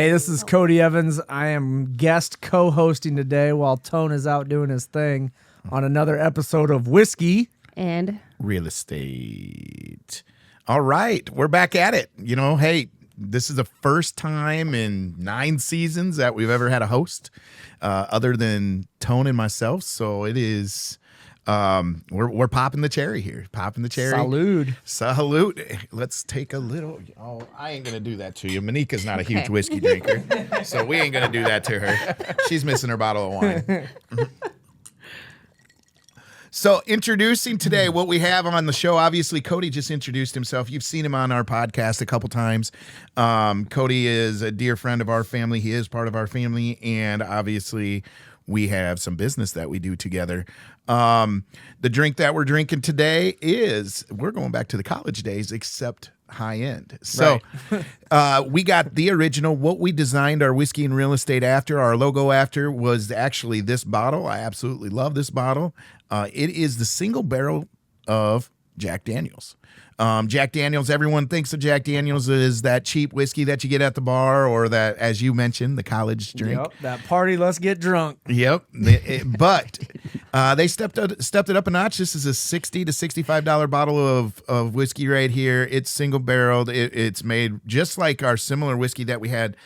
Hey, this is Cody Evans. I am guest co-hosting today while Tone is out doing his thing on another episode of Whiskey and Real Estate. All right, we're back at it. You know, hey, this is the first time in 9 seasons that we've ever had a host other than Tone and myself. So it is, we're popping the cherry here. Popping the cherry. Salute. Let's take a little. Oh, I ain't going to do that to you. Monica's not a huge whiskey drinker, so we ain't going to do that to her. She's missing her bottle of wine. So introducing today what we have on the show, obviously Cody just introduced himself. You've seen him on our podcast a couple times. Cody is a dear friend of our family. He is part of our family, and obviously we have some business that we do together. The drink that we're drinking today is, we're going back to the college days, except high end. So we got the original. What we designed our Whiskey and Real Estate after, our logo after, was actually this bottle. I absolutely love this bottle. It is the single barrel of Jack Daniels. Jack Daniels, everyone thinks of Jack Daniels as that cheap whiskey that you get at the bar, or that, as you mentioned, the college drink. Yep, that party, let's get drunk. Yep. But they stepped it up a notch. This is a $60 to $65 bottle of whiskey right here. It's single barreled. It's made just like our similar whiskey that we had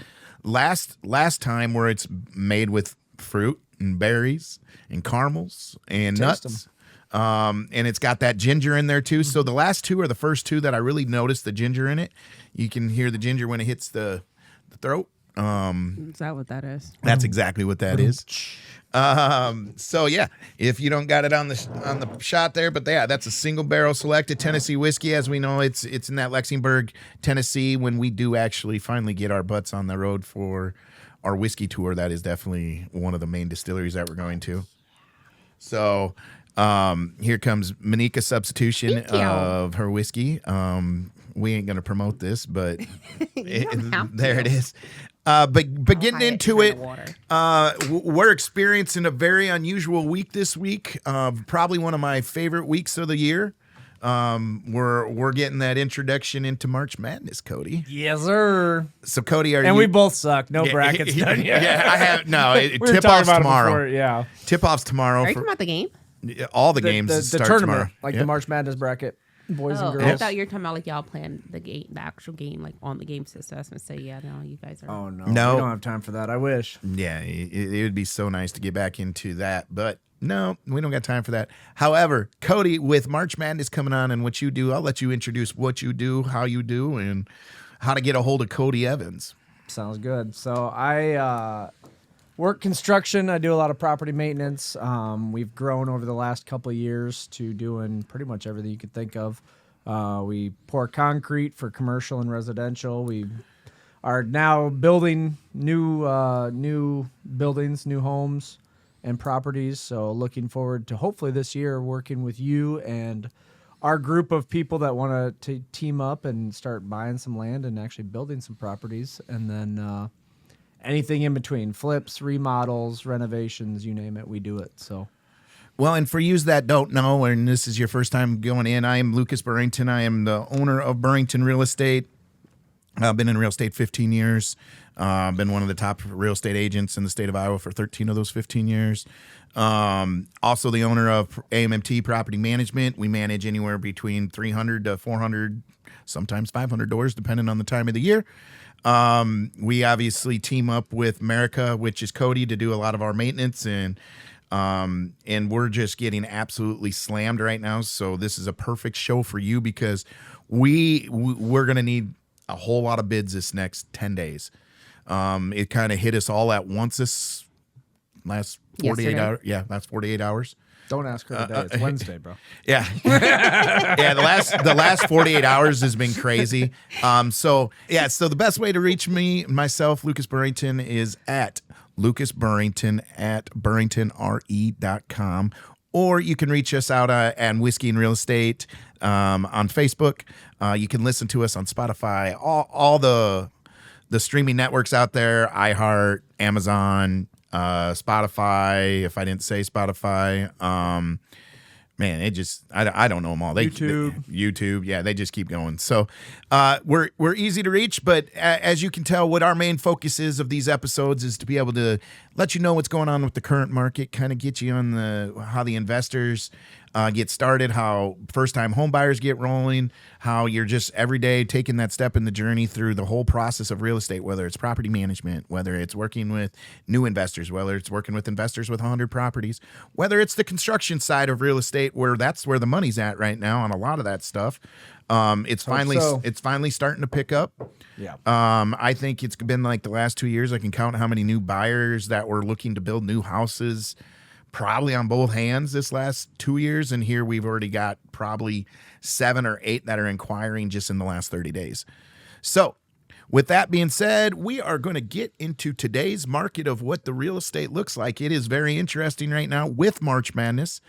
last time, where it's made with fruit and berries and caramels and nuts. And it's got that ginger in there too. So the last two are the first two that I really noticed the ginger in it. You can hear the ginger when it hits the throat. Is that what that is? That's exactly what that is. So yeah, if you don't got it on the shot there, but yeah, that's a single barrel selected Tennessee whiskey. As we know, it's in that Lexingburg, Tennessee. When we do actually finally get our butts on the road for our whiskey tour, that is definitely one of the main distilleries that we're going to. So here comes Monica's substitution of her whiskey. We ain't gonna promote this, but there it is. But getting into it, we're experiencing a very unusual week this week. Probably one of my favorite weeks of the year. We're getting that introduction into March Madness, Cody. Yes, sir. So Cody, and we both suck. No brackets done yet. Yeah, I have no. Tip-off's tomorrow. Yeah, tip-off's tomorrow. Are you talking about the game? All the games the start tournament, tomorrow. like the March Madness bracket, boys and girls. I thought you were talking about like y'all playing the game, the actual game, like on the game system. I was gonna say, yeah, no, you guys are. Oh no, we don't have time for that. I wish. Yeah, it would be so nice to get back into that, but no, we don't got time for that. However, Cody, with March Madness coming on and what you do, I'll let you introduce what you do, how you do, and how to get a hold of Cody Evans. Sounds good. So I work construction. I do a lot of property maintenance. We've grown over the last couple of years to doing pretty much everything you could think of. We pour concrete for commercial and residential. We are now building new buildings, new homes and properties. So looking forward to hopefully this year working with you and our group of people that want to team up and start buying some land and actually building some properties. And then anything in between, flips, remodels, renovations, you name it, we do it. So, well, and for yous that don't know, and this is your first time going in, I am Lucas Burrington. I am the owner of Burrington Real Estate. I've been in real estate 15 years. I've been one of the top real estate agents in the state of Iowa for 13 of those 15 years. Also the owner of AMMT Property Management. We manage anywhere between 300 to 400, sometimes 500 doors, depending on the time of the year. We obviously team up with America, which is Cody, to do a lot of our maintenance, and we're just getting absolutely slammed right now. So this is a perfect show for you, because we're going to need a whole lot of bids this next 10 days. It kind of hit us all at once this last 48 hours. Yeah, that's 48 hours. Don't ask her today. It's Wednesday, bro. Yeah. Yeah, the last 48 hours has been crazy. So the best way to reach myself, Lucas Burrington, is at Lucas Burrington at burringtonre.com. Or you can reach us out at Whiskey and Real Estate on Facebook. You can listen to us on Spotify, all the streaming networks out there, iHeart, Amazon, Spotify, if I didn't say Spotify, Man, it just I don't know them all. YouTube, yeah, they just keep going. So we're easy to reach, but as you can tell, what our main focus is of these episodes is to be able to let you know what's going on with the current market, kind of get you on how the investors get started, how first-time home buyers get rolling, how you're just every day taking that step in the journey through the whole process of real estate, whether it's property management, whether it's working with new investors, whether it's working with investors with 100 properties, whether it's the construction side of real estate, where that's where the money's at right now on a lot of that stuff. It's finally starting to pick up. Yeah. I think it's been like the last 2 years. I can count how many new buyers that were looking to build new houses probably on both hands this last 2 years. And here we've already got probably 7 or 8 that are inquiring just in the last 30 days. So with that being said, we are going to get into today's market of what the real estate looks like. It is very interesting right now with March Madness.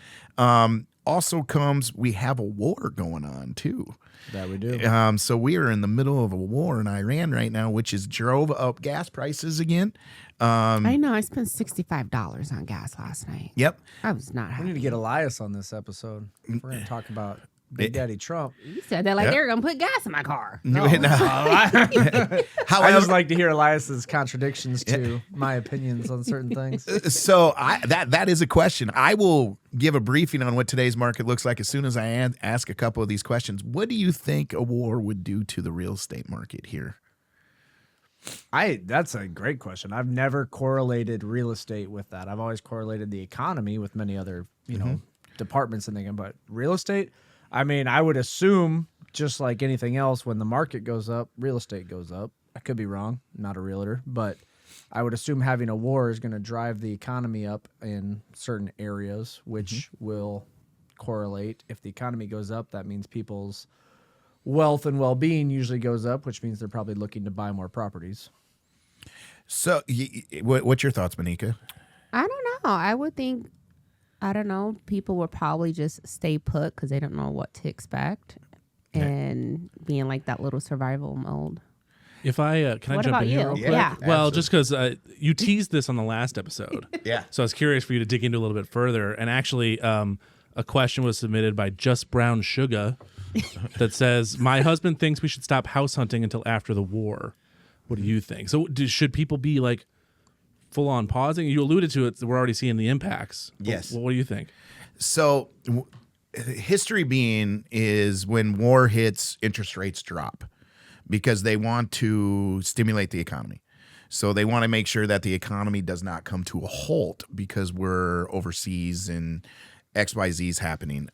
Also comes, we have a war going on too. That we do. So we are in the middle of a war in Iran right now, which has drove up gas prices again. I know. I spent $65 on gas last night. Yep. I was not We happy. need to get Elias on this episode. We're going to talk about Big Daddy Trump. You said that like Yep. they were gonna put gas in my car. I However, just like to hear Elias's contradictions to my opinions on certain things. so that is a question. I will give a briefing on what today's market looks like as soon as I ask a couple of these questions. What do you think a war would do to the real estate market here? That's a great question. I've never correlated real estate with that. I've always correlated the economy with many other, departments and things. But real estate, I mean, I would assume just like anything else, when the market goes up, real estate goes up. I could be wrong. I'm not a realtor, but I would assume having a war is going to drive the economy up in certain areas, which will correlate. If the economy goes up, that means people's wealth and well-being usually goes up, which means they're probably looking to buy more properties. So what's your thoughts, Monica? I don't know. I would think, I don't know, people would probably just stay put because they don't know what to expect and be in like that little survival mode. If I can, What I jump about in here you? real quick? Yeah. Well, just because you teased this on the last episode, Yeah. so I was curious for you to dig into a little bit further. And actually, a question was submitted by Just Brown Sugar that says, "My husband thinks we should stop house hunting until after the war. What do you think? So, should people be like full on pausing? You alluded to it. We're already seeing the impacts. Yes. What do you think? So history being is when war hits, interest rates drop because they want to stimulate the economy. So they want to make sure that the economy does not come to a halt because we're overseas and XYZ is happening.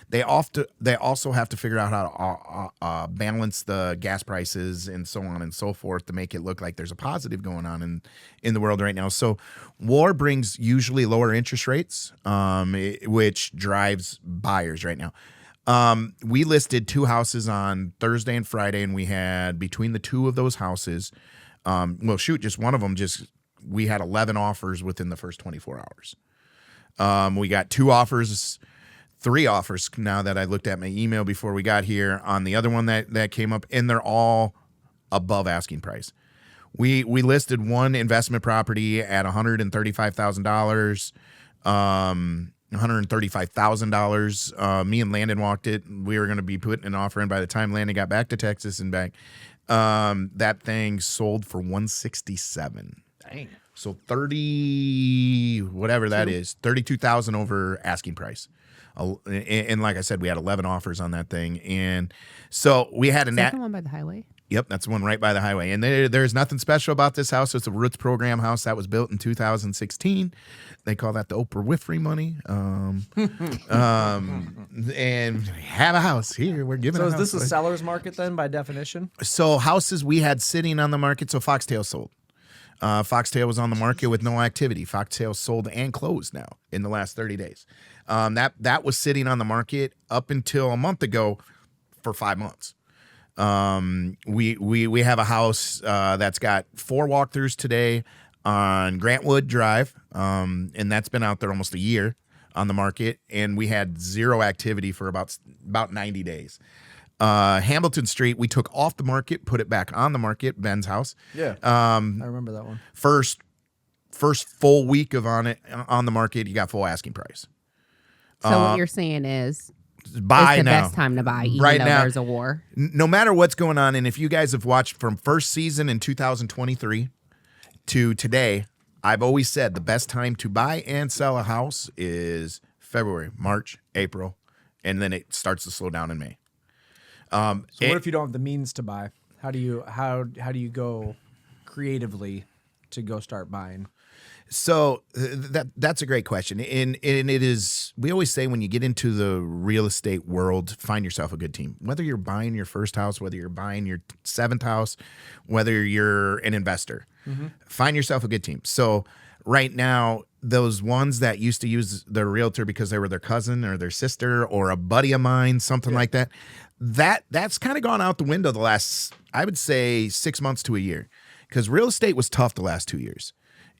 They also have to figure out how to balance the gas prices and so on and so forth to make it look like there's a positive going on in the world right now. So war brings usually lower interest rates, which drives buyers right now. We listed 2 houses on Thursday and Friday, and we had between the 2 of those houses, just one of them, we had 11 offers within the first 24 hours. We got 2 offers, 3 offers now that I looked at my email before we got here on the other one that came up, and they're all above asking price. We listed one investment property at $135,000. $135,000. Me and Landon walked it. We were going to be putting an offer in by the time Landon got back to Texas and back. That thing sold for $167,000. Dang. So 30, whatever that is, 32,000 over asking price. And like I said, we had 11 offers on that thing. And so we had Is that the one by the highway? Yep, that's the one right by the highway. And there's nothing special about this house. It's a Roots program house that was built in 2016. They call that the Oprah Winfrey money. And have a house here. We're giving. So a is house this a away. seller's market then, by definition? So houses we had sitting on the market. So Foxtail sold. Foxtail was on the market with no activity. Foxtail sold and closed now in the last 30 days. That was sitting on the market up until a month ago for 5 months. We have a house that's got 4 walkthroughs today on Grantwood Drive, and that's been out there almost a year on the market, and we had 0 activity for about 90 days. Hamilton Street, we took off the market, put it back on the market, Ben's house. Yeah. I remember that one. First full week of on the market, you got full asking price. So what you're saying is Buy it's the now. best time to buy, even Right though now. there's a war. No matter what's going on, and if you guys have watched from first season in 2023 to today, I've always said the best time to buy and sell a house is February, March, April, and then it starts to slow down in May. So what if you don't have the means to buy? How do you go creatively to go start buying? So that's a great question, and it is. We always say when you get into the real estate world, find yourself a good team. Whether you're buying your first house, whether you're buying your seventh house, whether you're an investor, find yourself a good team. So right now, those ones that used to use their realtor because they were their cousin or their sister or a buddy of mine, something like that, that's kind of gone out the window the last, I would say, 6 months to a year, because real estate was tough the last 2 years.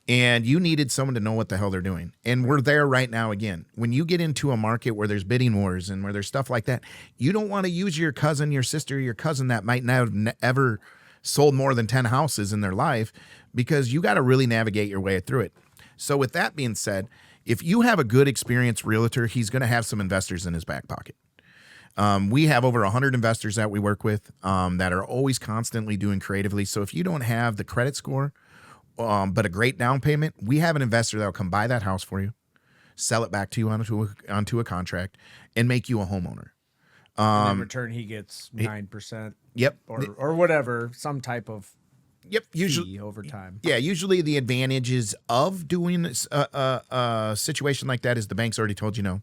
And you needed someone to know what the hell they're doing. And we're there right now again. When you get into a market where there's bidding wars and where there's stuff like that, you don't want to use your cousin, your sister, your cousin that might not have ever sold more than 10 houses in their life, because you got to really navigate your way through it. So with that being said, if you have a good experienced realtor, he's going to have some investors in his back pocket. We have over 100 investors that we work with that are always constantly doing creatively. So if you don't have the credit score, but a great down payment, we have an investor that will come buy that house for you, sell it back to you onto a contract, and make you a homeowner. And in return, he gets 9%. Yep. Or whatever, some type of Yep. Usually fee over time. Yeah, usually the advantages of doing a situation like that is the bank's already told you no.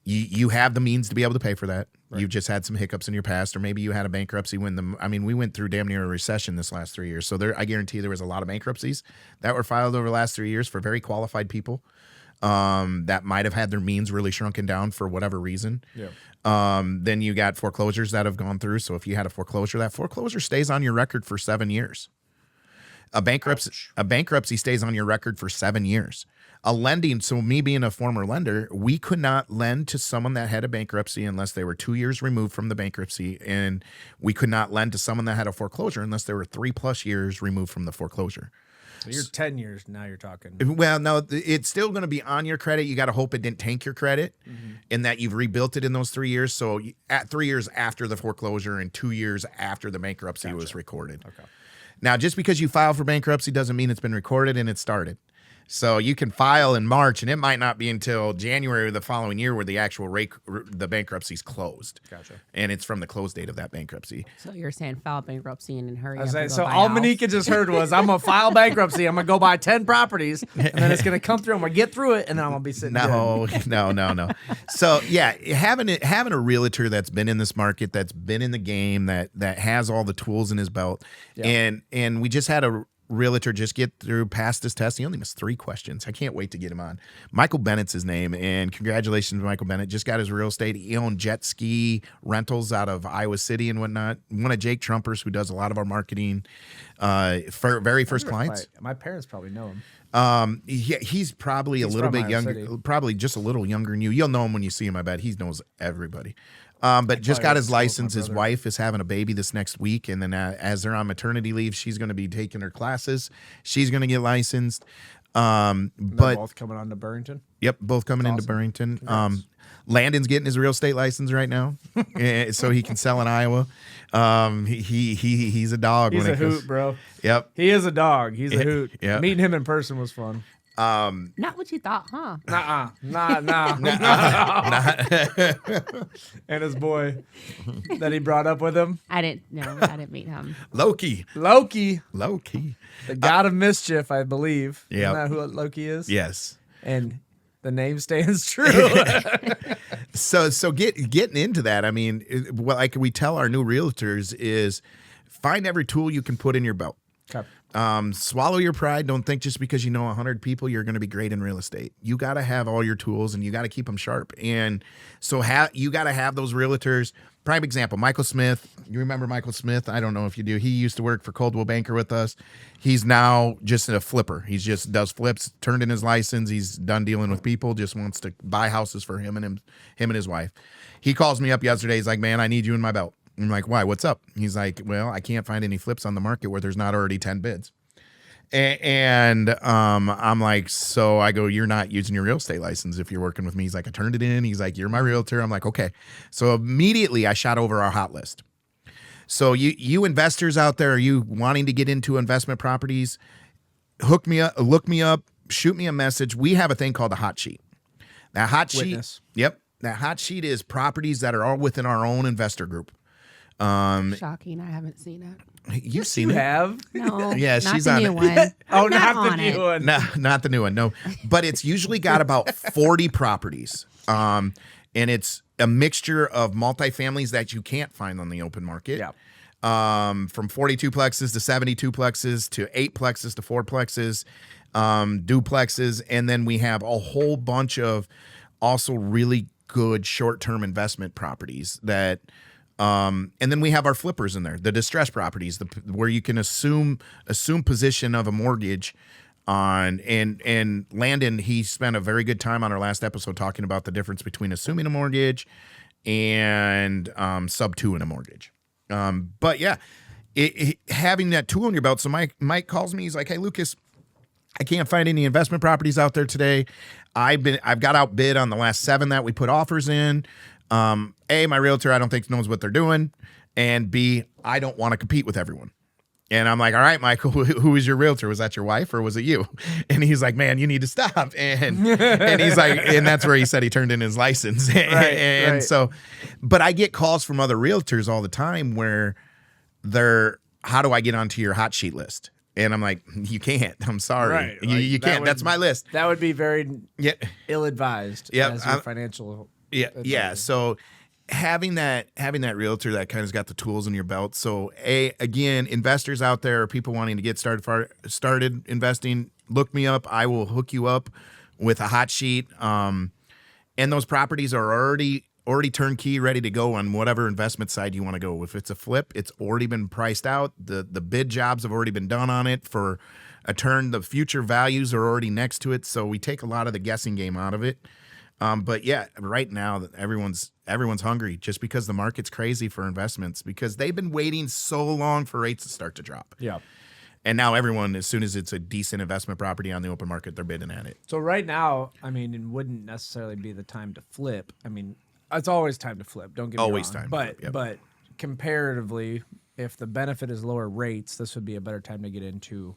You have the means to be able to pay for that. Right. You've just had some hiccups in your past, or maybe you had a bankruptcy we went through damn near a recession this last 3 years. So I guarantee there was a lot of bankruptcies that were filed over the last 3 years for very qualified people that might have had their means really shrunken down for whatever reason. Yeah. Then you got foreclosures that have gone through. So if you had a foreclosure, that foreclosure stays on your record for 7 years. A bankruptcy stays on your record for 7 years. So me being a former lender, we could not lend to someone that had a bankruptcy unless they were 2 years removed from the bankruptcy, and we could not lend to someone that had a foreclosure unless they were 3+ years removed from the foreclosure. So you're 10 years now. You're talking. Well, no, it's still going to be on your credit. You got to hope it didn't tank your credit, and that you've rebuilt it in those 3 years. So at 3 years after the foreclosure and 2 years after the bankruptcy was recorded. Okay. Now, just because you filed for bankruptcy doesn't mean it's been recorded and it started. So you can file in March, and it might not be until January of the following year where the actual the bankruptcy's closed. Gotcha. And it's from the close date of that bankruptcy. So you're saying file bankruptcy and then hurry up. So all Monika just heard was, I'm gonna file bankruptcy. I'm gonna go buy 10 properties, and then it's gonna come through. I'm gonna get through it, and then I'm gonna be sitting. No. So yeah, having a realtor that's been in this market, that's been in the game, that has all the tools in his belt, and we just had a realtor just get through past his test. He only missed 3 questions. I can't wait to get him on. Michael Bennett's his name, and congratulations to Michael Bennett. Just got his real estate. He owned jet ski rentals out of Iowa City and whatnot. One of Jake Trumpers, who does a lot of our marketing, for very first clients. My parents probably know him. He's probably a little bit younger, City. Probably just a little younger than you. You'll know him when you see him, I bet. He knows everybody. But just got his license. His wife is having a baby this next week, and then as they're on maternity leave, she's going to be taking her classes. She's going to get licensed. But both coming on to Burrington. Yep, both coming into Burrington. Landon's getting his real estate license right now, so he can sell in Iowa. He's a dog. He's a hoot, bro. Yep, he is a dog. He's a hoot. Yep. Meeting him in person was fun. Not what you thought, huh? Nah. And his boy that he brought up with him. I didn't meet him. Loki. The god of mischief, I believe. Yeah. Isn't that who Loki is? Yes. And the name stands true. So getting into that, I mean, like we tell our new realtors is find every tool you can put in your belt. Okay. Swallow your pride. Don't think just because you know 100 people, you're going to be great in real estate. You got to have all your tools, and you got to keep them sharp. And so you got to have those realtors. Prime example, Michael Smith. You remember Michael Smith? I don't know if you do. He used to work for Coldwell Banker with us. He's now just a flipper. He just does flips, turned in his license. He's done dealing with people, just wants to buy houses for him and his wife. He calls me up yesterday. He's like, man, I need you in my belt. I'm like, why? What's up? He's like, well, I can't find any flips on the market where there's not already 10 bids. And I'm like, so I go, you're not using your real estate license if you're working with me. He's like, I turned it in. He's like, you're my realtor. I'm like, okay. So immediately I shot over our hot list. So you investors out there, are you wanting to get into investment properties? Hook me up, look me up, shoot me a message. We have a thing called a hot sheet. That hot sheet, Witness. yep. That hot sheet is properties that are all within our own investor group. Shocking. I haven't seen it. You've seen You it. have? No. Yeah, not she's the on new it. one. Oh, I'm not on the it. new one. No, not the new one. No, but it's usually got about 40 properties. And it's a mixture of multifamilies that you can't find on the open market. Yeah. From 42 plexes to 72 plexes to 8 plexes to 4 plexes, duplexes. And then we have a whole bunch of also really good short-term investment properties that, and then we have our flippers in there, the distressed properties, where you can assume position of a mortgage on, and Landon, he spent a very good time on our last episode talking about the difference between assuming a mortgage and sub 2 in a mortgage. But yeah, having that tool in your belt. So Mike calls me. He's like, "Hey, Lucas, I can't find any investment properties out there today. I've got outbid on the last 7 that we put offers in. A, my realtor, I don't think knows what they're doing. And B, I don't want to compete with everyone." And I'm like, "All right, Michael, who is your realtor? Was that your wife or was it you?" And he's like, "Man, you need to stop." And he's like, and that's where he said he turned in his license. And right. so, but I get calls from other realtors all the time where they're, "How do I get onto your hot sheet list?" And I'm like, "You can't. I'm sorry. Right. You That can't. would- That's my list." That would be very Yeah. ill-advised Yeah, as your financial Yeah. advisor. Yeah. So having that realtor that kind of got the tools in your belt. So again, investors out there, people wanting to get started investing, look me up. I will hook you up with a hot sheet. And those properties are already turnkey, ready to go on whatever investment side you want to go. If it's a flip, it's already been priced out. The bid jobs have already been done on it for a turn. The future values are already next to it. So we take a lot of the guessing game out of it. But yeah, right now everyone's hungry just because the market's crazy for investments, because they've been waiting so long for rates to start to drop. Yeah. And now everyone, as soon as it's a decent investment property on the open market, they're bidding at it. So right now, I mean, it wouldn't necessarily be the time to flip. I mean, it's always time to flip. Don't get me Always wrong. time to But flip, yep. but comparatively, if the benefit is lower rates, this would be a better time to get into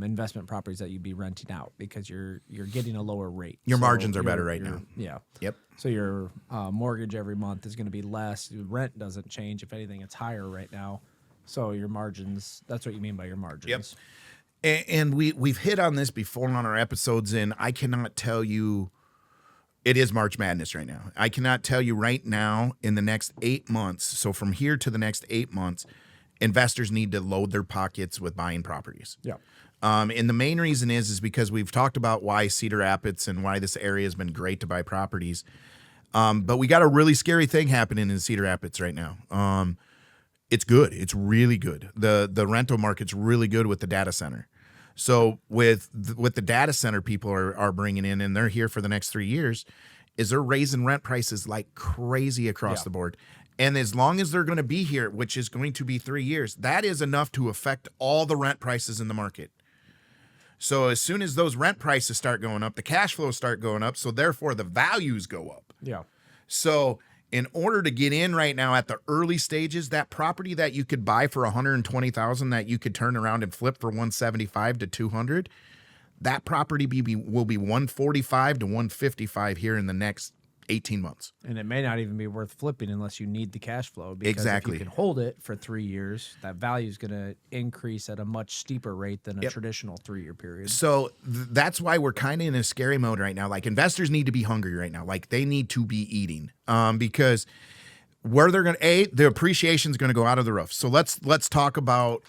investment properties that you'd be renting out, because you're getting a lower rate. Your So margins are better your- right your- now. Yeah. Yep. So your mortgage every month is going to be less. Your rent doesn't change. If anything, it's higher right now. So your margins, that's what you mean by your margins. And we've hit on this before on our episodes, and I cannot tell you, it is March Madness right now. I cannot tell you right now, in the next 8 months, so from here to the next 8 months, investors need to load their pockets with buying properties. Yeah. And the main reason is because we've talked about why Cedar Rapids and why this area has been great to buy properties. But we got a really scary thing happening in Cedar Rapids right now. It's good. It's really good. The rental market's really good with the data center. So with the data center people are bringing in, and they're here for the next 3 years, is they're raising rent prices like crazy across the board. And as long as they're going to be here, which is going to be 3 years, that is enough to affect all the rent prices in the market. So as soon as those rent prices start going up, the cash flows start going up. So therefore the values go up. Yeah. So in order to get in right now at the early stages, that property that you could buy for $120,000 that you could turn around and flip for $175,000 to $200,000, that property will be $145,000 to $155,000 here in the next 18 months. And it may not even be worth flipping unless you need the cash flow. Because Exactly. if you can hold it for 3 years, that value is going to increase at a much steeper rate than a traditional 3-year period. So that's why we're kind of in a scary mode right now. Like, investors need to be hungry right now. Like, they need to be eating, because where they're going to, the appreciation is going to go out of the roof. So let's talk about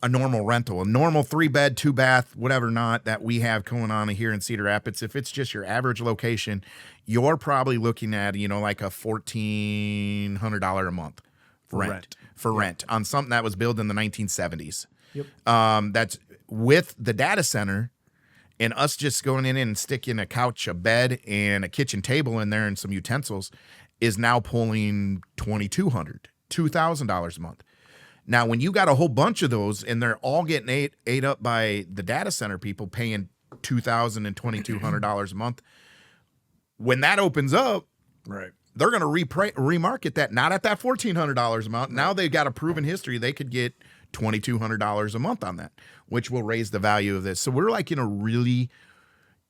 a normal rental, a normal 3-bed, 2-bath, whatever not that we have going on here in Cedar Rapids. If it's just your average location, you're probably looking at, like a $1,400 a month rent on something that was built in the 1970s. Yep. That's with the data center and us just going in and sticking a couch, a bed, and a kitchen table in there and some utensils is now pulling $2,200, $2,000 a month. Now, when you got a whole bunch of those and they're all getting ate up by the data center people paying $2,000 and $2,200 a month, when that opens up, Right. they're going to remarket that, not at that $1,400 amount. Now they've got a proven history. They could get $2,200 a month on that, which will raise the value of this. So we're like in a really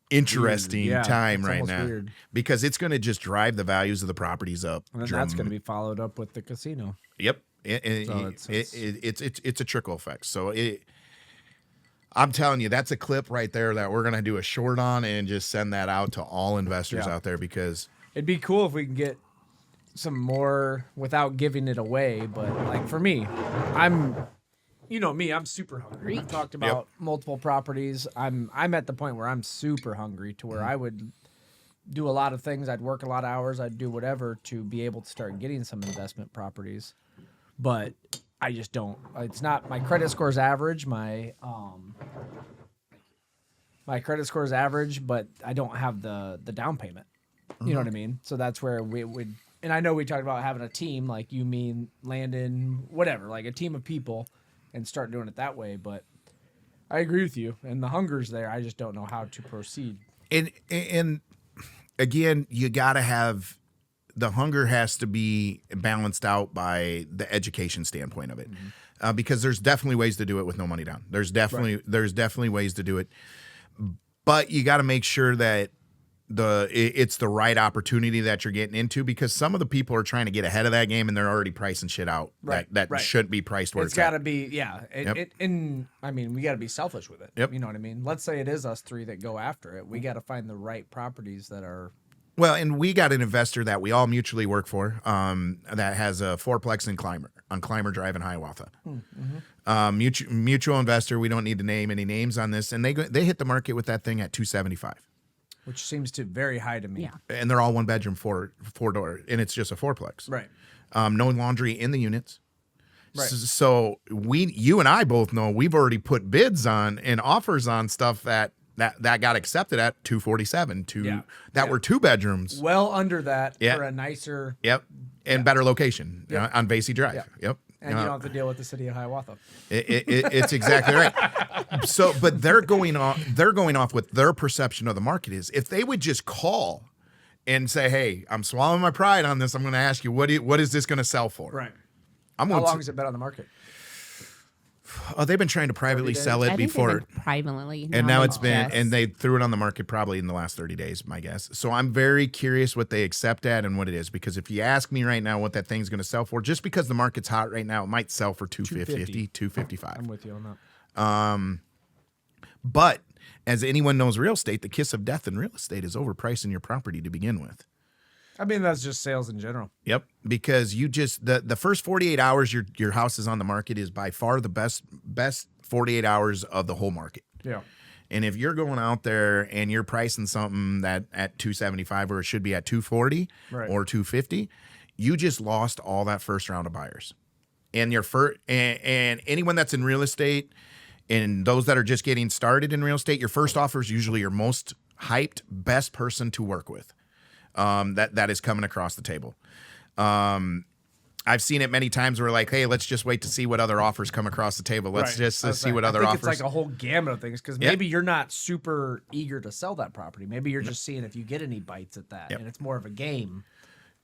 interesting Yeah, time it's right almost now weird. because it's going to just drive the values of the properties up. And then that's going to be followed up with the casino. Yep. So It's a trickle effect. So I'm telling you, that's a clip right there that we're going to do a short on and just send that out to all investors Yeah. out there because It'd be cool if we can get some more without giving it away. But like for me, you know me, I'm super hungry. I've talked about multiple properties. I'm at the point where I'm super hungry to where I would do a lot of things. I'd work a lot of hours. I'd do whatever to be able to start getting some investment properties. But I just don't. It's not my credit score's average. My credit score is average, but I don't have the down payment. You know what I mean? So that's where we would. And I know we talked about having a team, like you mean Landon, whatever, like a team of people, and start doing it that way. But I agree with you, and the hunger's there. I just don't know how to proceed. And again, you got to have the hunger has to be balanced out by the education standpoint of it, because there's definitely ways to do it with no money down. There's definitely ways to do it, but you got to make sure that it's the right opportunity that you're getting into, because some of the people are trying to get ahead of that game and they're already pricing shit out that shouldn't be priced where It's it's got to at. be, yeah. And I mean, we got to be selfish with it. Yep. You know what I mean? Let's say it is us three that go after it. We got to find the right properties that are. Well, and we got an investor that we all mutually work for, that has a fourplex on Clymer Drive in Hiawatha. Mutual investor. We don't need to name any names on this, and they hit the market with that thing at $275, Which seems to very high to me. Yeah. and they're all one bedroom, four door, and it's just a fourplex. Right. No laundry in the units. Right. So you and I both know we've already put bids on and offers on stuff that got accepted at $247 that were 2 bedrooms. Well under that Yeah. for a nicer, Yep, and better location on Vasey Drive. Yeah. Yep, and you don't have to deal with the city of Hiawatha. it's exactly right. So, but they're going off what their perception of the market is. If they would just call and say, "Hey, I'm swallowing my pride on this. I'm going to ask you what is this going to sell for?" Right. I'm How going. long has it been on the market? They've been trying to privately 30 sell days? it I think before. they've been privately, And now it's they been, just- and they threw it on the market probably in the last 30 days, my guess. So I'm very curious what they accept at and what it is, because if you ask me right now what that thing's going to sell for, just because the market's hot right now, it might sell for 250, 255. I'm with you on that. But as anyone knows real estate, the kiss of death in real estate is overpricing your property to begin with. I mean, that's just sales in general. Yep, because you just the first 48 hours your house is on the market is by far the best 48 hours of the whole market. Yeah. And if you're going out there and you're pricing something that at 275 where it should be at 240 Right. or 250, you just lost all that first round of buyers. And your first and anyone that's in real estate and those that are just getting started in real estate, your first offer is usually your most hyped, best person to work with. That is coming across the table. I've seen it many times where like, hey, let's just wait to see what other offers come across the table. Let's Right. just I was see saying, what other I think offers. It's like a whole gamut of things, because Yep. maybe you're not super eager to sell that property. Maybe you're just seeing if you get any bites at that, Yep. and it's more of a game.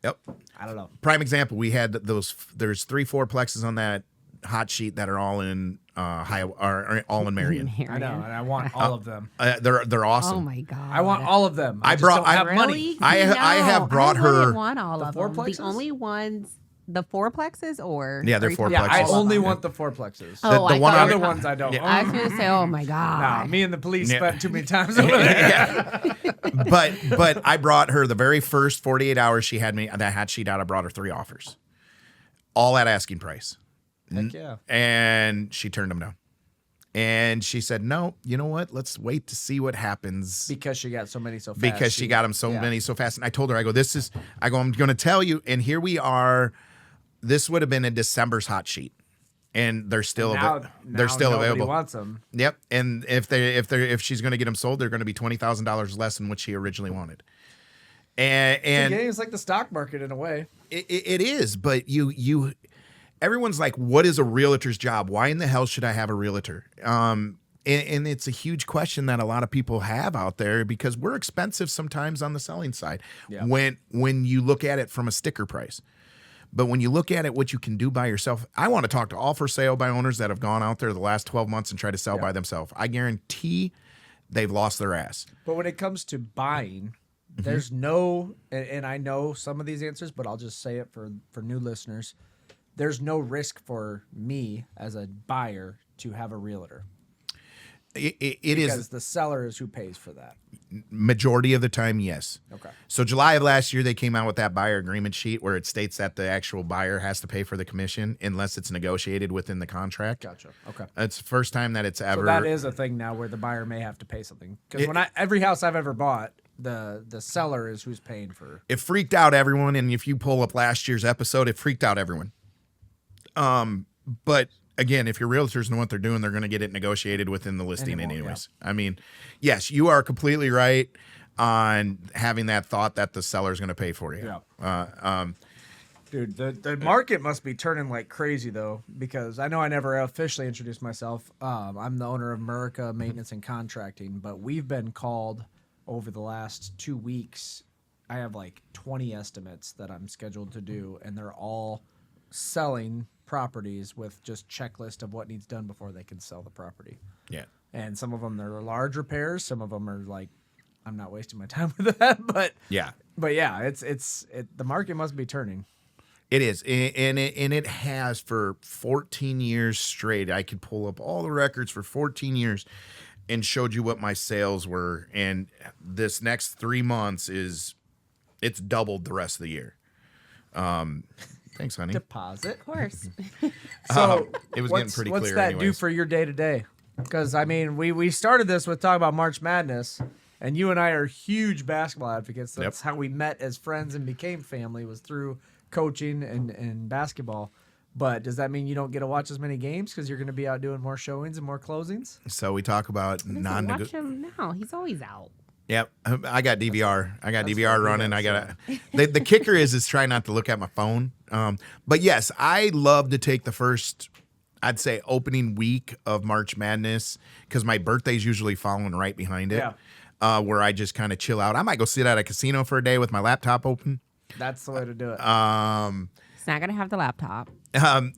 Yep. I don't know. Prime example, we had those. There's 3 fourplexes on that hot sheet that are all in are all in Marion. I know, and I want all of them. They're awesome. Oh my god! I want all of them. I just brought- don't I- have Really? money. I have No, brought I her- wouldn't want all The of them. fourplexes? The only ones, the fourplexes, or Yeah, they're are you talking Yeah, fourplexes. I all of only them? want the fourplexes. Oh, the I one The thought on- other you were ones I don't. Yeah. I was going to say, oh my god! Nah, me and the police Yeah. spent too many times over there. But I brought her the very first 48 hours she had me that hot sheet out. I brought her 3 offers, all at asking price, Heck yeah. and she turned them down. And she said, "No, you know what? Let's wait to see what happens." Because she got so many so fast. Because she got them so yeah. many so fast. And I told her, I'm going to tell you. And here we are. This would have been a December's hot sheet, and they're still Now still nobody available. wants them. Yep. And if she's going to get them sold, they're going to be $20,000 less than what she originally wanted. And The game's like the stock market in a way. it is, but everyone's like, what is a realtor's job? Why in the hell should I have a realtor? And it's a huge question that a lot of people have out there because we're expensive sometimes on the selling side Yeah. when you look at it from a sticker price. But when you look at it, what you can do by yourself, I want to talk to all for sale by owners that have gone out there the last 12 months and tried to sell by themselves. I guarantee they've lost their ass. But when it comes to buying, there's no, and I know some of these answers, but I'll just say it for new listeners. There's no risk for me as a buyer to have a realtor. It Because is the seller is who pays for that. majority of the time, yes. Okay. So July of last year, they came out with that buyer agreement sheet where it states that the actual buyer has to pay for the commission unless it's negotiated within the contract. Gotcha. Okay. It's the first time that it's ever. So that is a thing now where the buyer may have to pay something. Because every house I've ever bought, the seller is who's paying for. It freaked out everyone, and if you pull up last year's episode, it freaked out everyone. But again, if your realtors know what they're doing, they're going to get it negotiated within the listing anyways. I mean, yes, you are completely right on having that thought that the seller's going to pay for you. Yeah. Dude, the market must be turning like crazy though, because I know I never officially introduced myself. I'm the owner of Murica Maintenance and Contracting, but we've been called over the last 2 weeks. I have like 20 estimates that I'm scheduled to do, and they're all selling properties with just checklist of what needs done before they can sell the property. Yeah. And some of them they're large repairs, some of them are like, I'm not wasting my time with that, but Yeah. it's the market must be turning. It is, and it has for 14 years straight. I could pull up all the records for 14 years and showed you what my sales were. And this next 3 months it's doubled the rest of the year. Thanks, honey. Deposit. Of course. So It was getting pretty what's clear that do anyways. for your day to day? Because I mean, we started this with talking about March Madness, and you and I are huge basketball advocates. That's how we met as friends and became family, was through coaching and basketball. But does that mean you don't get to watch as many games because you're going to be out doing more showings and more closings? So we talk about Listen, watch non-negotiable. him now. He's always out. Yep, I got DVR. I got DVR what we running. got, I got the kicker is try not to look at my phone. But yes, I love to take the first, I'd say, opening week of March Madness because my birthday's usually following right behind it. Yeah. Where I just kind of chill out. I might go sit at a casino for a day with my laptop open. That's the way to do it. He's not gonna have the laptop. Why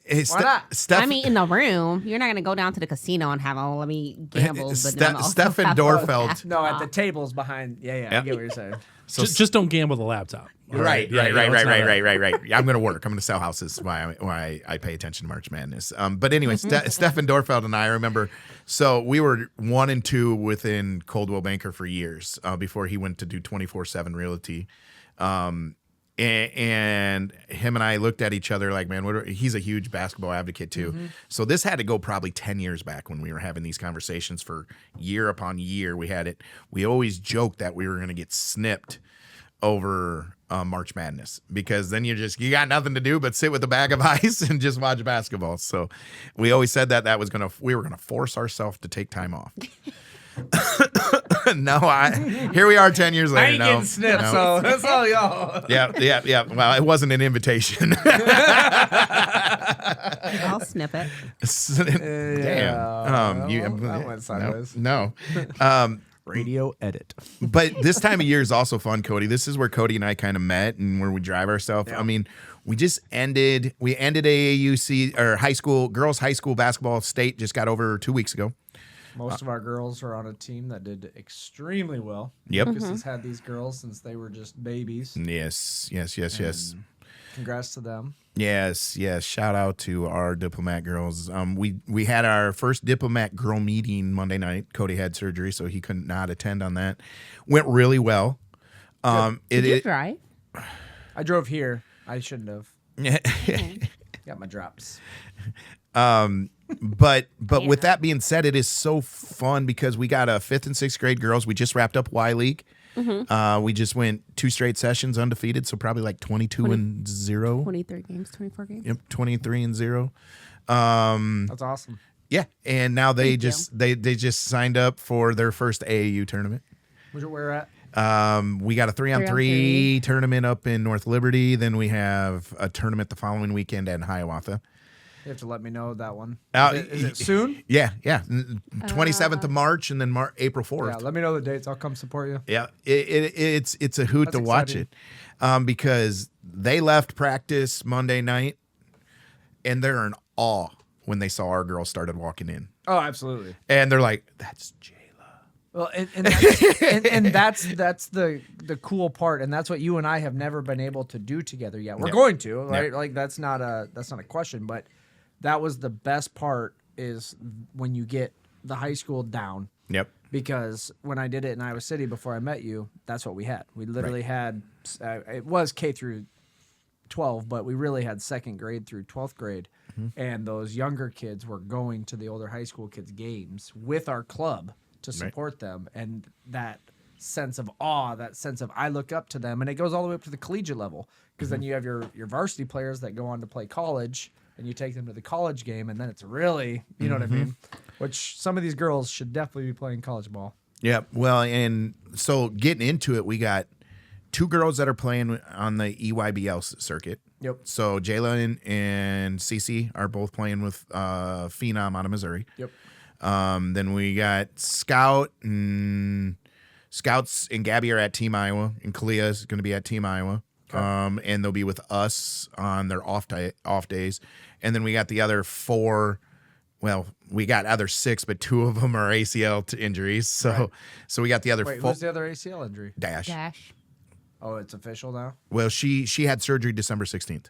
not? Steph, I mean, in the room, you're not gonna go down to the casino and have let me gamble. But then I'm also Stefan have a Dorfeld. laptop. No, at the tables behind. Yeah, I Yep. get what you're saying. So Just don't gamble the laptop. All Right. Yeah, let's not- I'm going to work. I'm going to sell houses. Why I pay attention to March Madness. But anyway, Stefan Dorfeld and I remember. So we were 1 and 2 within Coldwell Banker for years before he went to do 24/7 Realty. And him and I looked at each other like, man, he's a huge basketball advocate too. Mm-hmm. So this had to go probably 10 years back when we were having these conversations for year upon year. We had it. We always joked that we were going to get snipped over March Madness because then you got nothing to do but sit with a bag of ice and just watch basketball. So we always said we were gonna force ourselves to take time off. Here we are 10 years later. I ain't getting snipped, so that's all y'all. Yeah. Well, it wasn't an invitation. I'll snip it. Damn. That went sideways. No. Radio edit. But this time of year is also fun, Cody. This is where Cody and I kind of met and where we drive ourselves. Yeah. I mean, we ended AAUC or girls high school basketball state just got over 2 weeks ago. Most of our girls are on a team that did extremely well. Yep. Lucas has had these girls since they were just babies. Yes. Congrats to them. Yes. Shout out to our Diplomat girls. We had our first Diplomat girl meeting Monday night. Cody had surgery, so he could not attend on that. Went really well. Did you drive? I drove here. I shouldn't have. Got my drops. But with that being said, it is so fun because we got a 5th and 6th grade girls. We just wrapped up Y League. We just went 2 straight sessions undefeated, so probably like 22-0. 23 games, 24 games. Yep, 23-0. That's awesome. Yeah, and now they just signed up for their first AAU tournament. Where at? We got a 3-on-3 tournament up in North Liberty. Then we have a tournament the following weekend at Hiawatha. You have to let me know that one. Uh, Is it soon? Yeah. 27th of March and then April 4th. Yeah, let me know the dates. I'll come support you. Yeah, it's a hoot That's to watch exciting. it, because they left practice Monday night, and they're in awe when they saw our girls started walking in, Oh, absolutely. and they're like, "That's Jayla." Well, and that's, and that's the cool part, and that's what you and I have never been able to do together yet. We're going to, right? Like that's not a question, but that was the best part is when you get the high school down. Yep. Because when I did it in Iowa City before I met you, that's what we had. We literally had it was K through 12, but we really had second grade through 12th grade, and those younger kids were going to the older high school kids' games with our club to support them, and that sense of awe, that sense of I look up to them, and it goes all the way up to the collegiate level because then you have your varsity players that go on to play college, and you take them to the college game, and then it's really, you know what I mean? Which some of these girls should definitely be playing college ball. Yep. Well, and so getting into it, we got 2 girls that are playing on the EYBL circuit. Yep. So Jayla and Cece are both playing with Phenom out of Missouri. Yep. Then we got Scouts and Gabby are at Team Iowa, and Kalia is going to be at Team Iowa. And they'll be with us on their off days. And then we got the other 4. Well, we got other 6, but 2 of them are ACL injuries. So we got the other Wait, 4. who's the other ACL injury? Dash. Oh, it's official now? Well, she had surgery December 16th.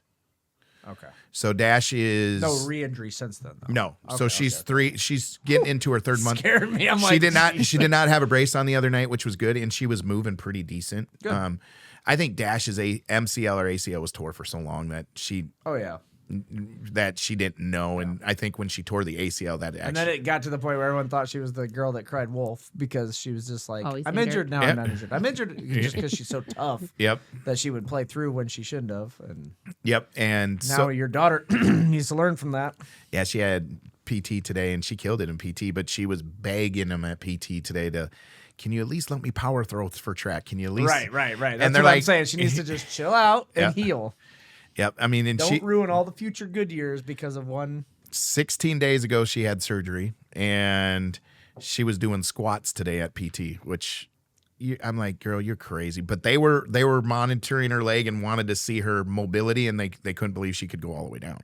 Okay. So Dash is No re-injury since then, though. no. So Okay, she's okay. 3. She's getting into her 3rd month. Scared me. I'm She like, did not. geez. She did not have a brace on the other night, which was good, and she was moving pretty decent. Good. I think Dash's MCL or ACL was tore for so long that she Oh, yeah. didn't know, and I think when she tore the ACL, that And then actually it got to the point where everyone thought she was the girl that cried wolf because she was just like, Always I'm injured. injured now. Yeah. I'm not injured. I'm injured just because she's so tough Yep. that she would play through when she shouldn't have. And Yep. And now so your daughter needs to learn from that. yeah, she had PT today, and she killed it in PT, but she was begging him at PT today to. Can you at least let me power throw for track? Can you at least Right. That's And they're what I'm like- saying. She needs to just chill out and Yeah. heal. Yep. I mean, and Don't she ruin all the future good years because of one. 16 days ago she had surgery, and she was doing squats today at PT, which I'm like, girl, you're crazy. But they were monitoring her leg and wanted to see her mobility, and they couldn't believe she could go all the way down.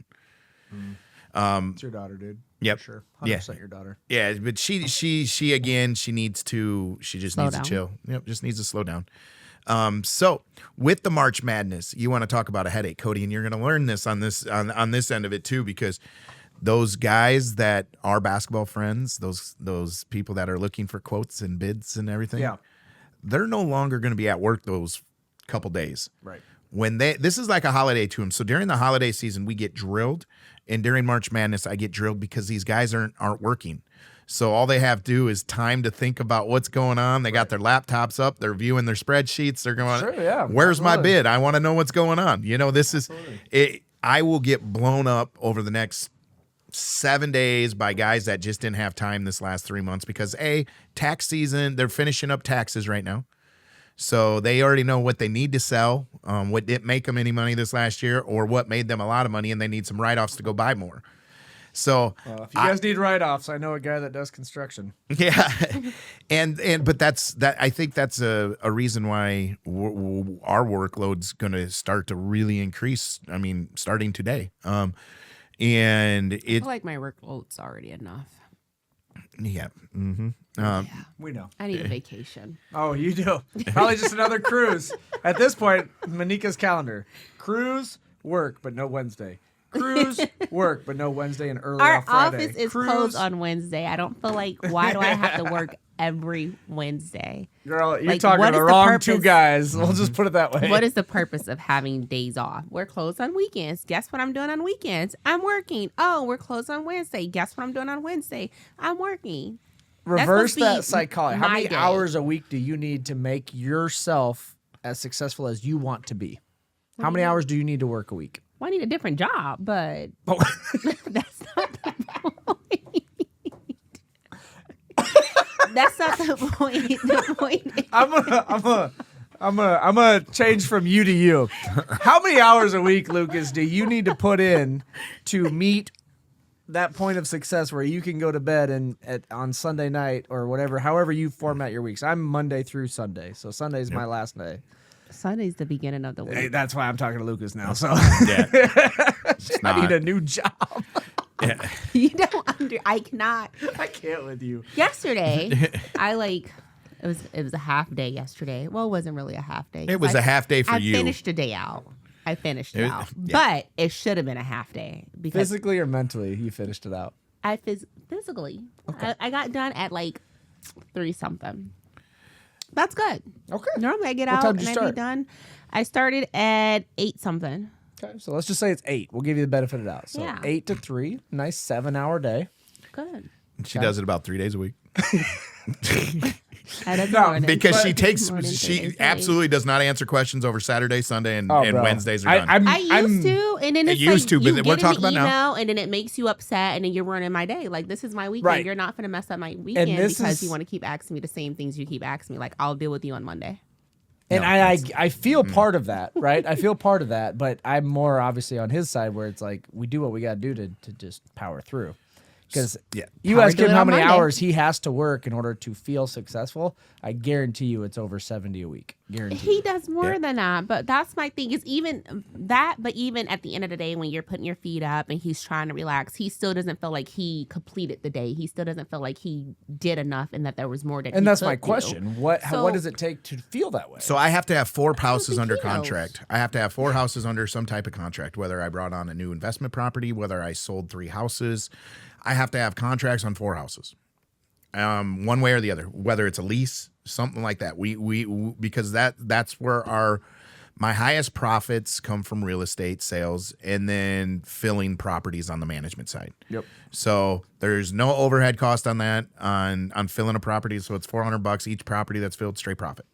It's your daughter, dude. Yep. For sure. Yeah. 100% your daughter. Yeah, but she again, she just Slow needs down. to chill. Yep, just needs to slow down. So with the March Madness, you want to talk about a headache, Cody, and you're going to learn this on this end of it too, because those guys that are basketball friends, those people that are looking for quotes and bids and everything, Yeah. they're no longer going to be at work those couple days. Right. When this is like a holiday to them. So during the holiday season, we get drilled, and during March Madness, I get drilled because these guys aren't working. So all they have to do is time to think about what's going on. They got their laptops up, they're viewing their spreadsheets, they're going, Sure, yeah, where's my absolutely. bid? I want to know what's going on. This is it. I will get blown up over the next 7 days by guys that just didn't have time this last 3 months because tax season, they're finishing up taxes right now. So they already know what they need to sell, what didn't make them any money this last year, or what made them a lot of money, and they need some write-offs to go buy more. So If you guys need write-offs, I know a guy that does construction. yeah, but that's that. I think that's a reason why our workload's going to start to really increase. I mean, starting today. And I it feel like my workload's already enough. yeah. We know. I need a vacation. Oh, you do. Probably just another cruise. At this point, Manika's calendar. Cruise, work, but no Wednesday. Cruise, work, but no Wednesday and early Our off Friday. office is Cruise, closed on Wednesday. I don't feel like, why do I have to work every Wednesday? Girl, you're Like, talking what to the is the wrong two purpose? guys. We'll just put it that way. What is the purpose of having days off? We're closed on weekends. Guess what I'm doing on weekends? I'm working. Oh, we're closed on Wednesday. Guess what I'm doing on Wednesday? I'm working. Reverse supposed to be that psychology. How my many day. hours a week do you need to make yourself as successful as you want to be? How many hours do you need to work a week? Well, I need a different job, but that's not the point. That's not the point. The point is, I'm gonna change from you to you. How many hours a week, Lucas, do you need to put in to meet that point of success where you can go to bed on Sunday night or whatever, however you format your weeks? I'm Monday through Sunday, so Sunday's my last day. Sunday's the beginning of the week. Hey, that's why I'm talking to Lucas now. So Yeah. I need a new job. You don't I cannot. I can't with you. Yesterday, it was a half day yesterday. Well, it wasn't really a half day. It was a half day for I you. finished a day out. I finished it out. Yeah. But it should have been a half day because Physically or mentally, you finished it out. physically. I got done at like 3 something. That's good. Okay. Normally I get What out time and did you I start? be done. I started at 8 something. Okay, so let's just say it's 8. We'll give you the benefit of the doubt. So Yeah. 8 to 3, nice 7-hour day. Good. She does it about 3 days a week. Because she takes, she absolutely does not answer questions over Saturday, Sunday, and bro. Wednesdays are done. I used to, and then it's used like to, but you we're get talking an about now. email, and then it makes you upset, and then you're ruining my day. Like, this is my weekend. Right. You're not gonna mess up my weekend this because is- you want to keep asking me the same things you keep asking me. Like, I'll deal with you on Monday. And No, I feel part of that, right? I feel part of that, but I'm more obviously on his side where it's like we do what we got to do to just power through. Because Yeah. you Power ask do him it how on many Monday. hours he has to work in order to feel successful, I guarantee you it's over 70 a week. Guarantee. He does more than that, but that's my thing. Is even that, but even at the end of the day, when you're putting your feet up and he's trying to relax, he still doesn't feel like he completed the day. He still doesn't feel like he did enough, and that there was more that. And he that's could my do. question. What So- does it take to feel that way? So I have to have 4 houses think under he knows. contract. I have to have 4 houses under some type of contract, whether I brought on a new investment property, whether I sold 3 houses. I have to have contracts on 4 houses. One way or the other, whether it's a lease, something like that. We because that's where my highest profits come from real estate sales and then filling properties on the management side. Yep. So there's no overhead cost on that on filling a property. So it's $400 each property that's filled, straight profit.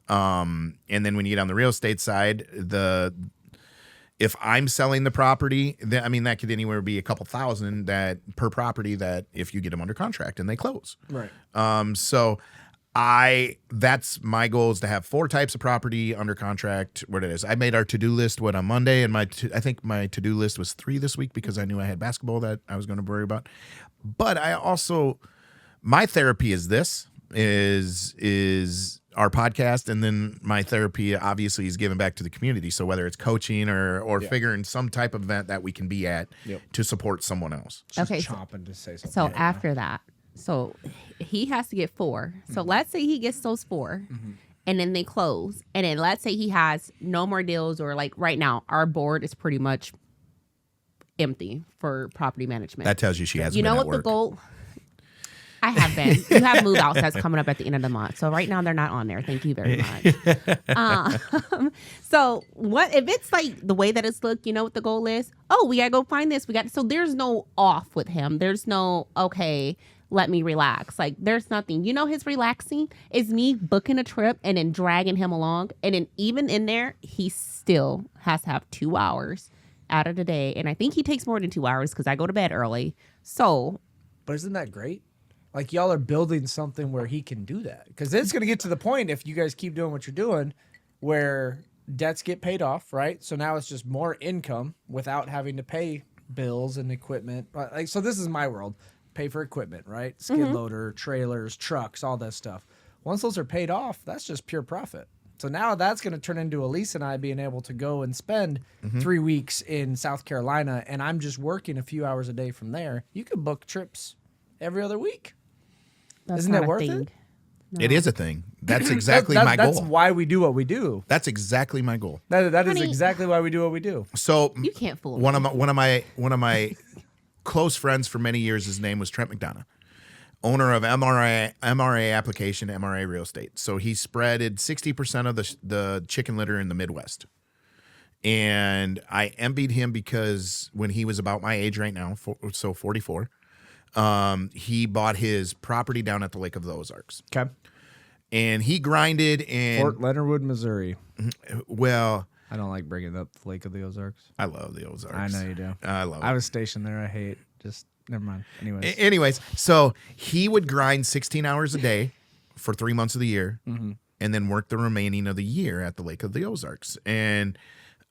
And then when you get on the real estate side, if I'm selling the property, that could anywhere be a couple thousand that per property that if you get them under contract and they close. Right. So that's my goal is to have 4 types of property under contract. What it is, I made our to-do list on Monday, and I think my to-do list was 3 this week because I knew I had basketball that I was going to worry about. But I also, my therapy is our podcast, and then my therapy obviously is giving back to the community. So whether it's coaching or figuring some type of event that we can be at to support someone else. Okay, Chomping to say something. So after that, so he has to get 4. So let's say he gets those 4, and then they close, and then let's say he has no more deals, or like right now, our board is pretty much empty for property management. That tells you she hasn't You know been at what the work. goal? I have been. You have move outs that's coming up at the end of the month. So right now they're not on there. Thank you very much. So what if it's like the way that it's looked? You know what the goal is? Oh, we gotta go find this. So there's no off with him. There's no okay. Let me relax. Like there's nothing. You know, his relaxing is me booking a trip and then dragging him along. And then even in there, he still has to have 2 hours out of the day. And I think he takes more than 2 hours because I go to bed early. So But isn't that great? Like y'all are building something where he can do that. Because it's going to get to the point if you guys keep doing what you're doing where debts get paid off, right? So now it's just more income without having to pay bills and equipment. Like, so this is my world. Pay for equipment, right? Skid loader, trailers, trucks, all that stuff. Once those are paid off, that's just pure profit. So now that's going to turn into Elise and I being able to go and spend 3 weeks in South Carolina, and I'm just working a few hours a day from there. You can book trips every other week. that's Isn't not that a worth thing. it? It is a thing. That's exactly my goal. That's why we do what we do. That's exactly my goal. That is Honey. exactly why we do what we do. So You can't fool me. one of my close friends for many years, his name was Trent McDonough, owner of MRA Application, MRA Real Estate. So he spreaded 60% of the chicken litter in the Midwest. And I envied him because when he was about my age right now, so 44, he bought his property down at the Lake of the Ozarks. Okay. And he grinded and, Fort Leonard Wood, Missouri. well, I don't like bringing up the Lake of the Ozarks. I love the Ozarks. I know you do. I love it. I was stationed there. I hate just Never mind. Anyways. Anyways, so he would grind 16 hours a day for 3 months of the year, and then work the remaining of the year at the Lake of the Ozarks. And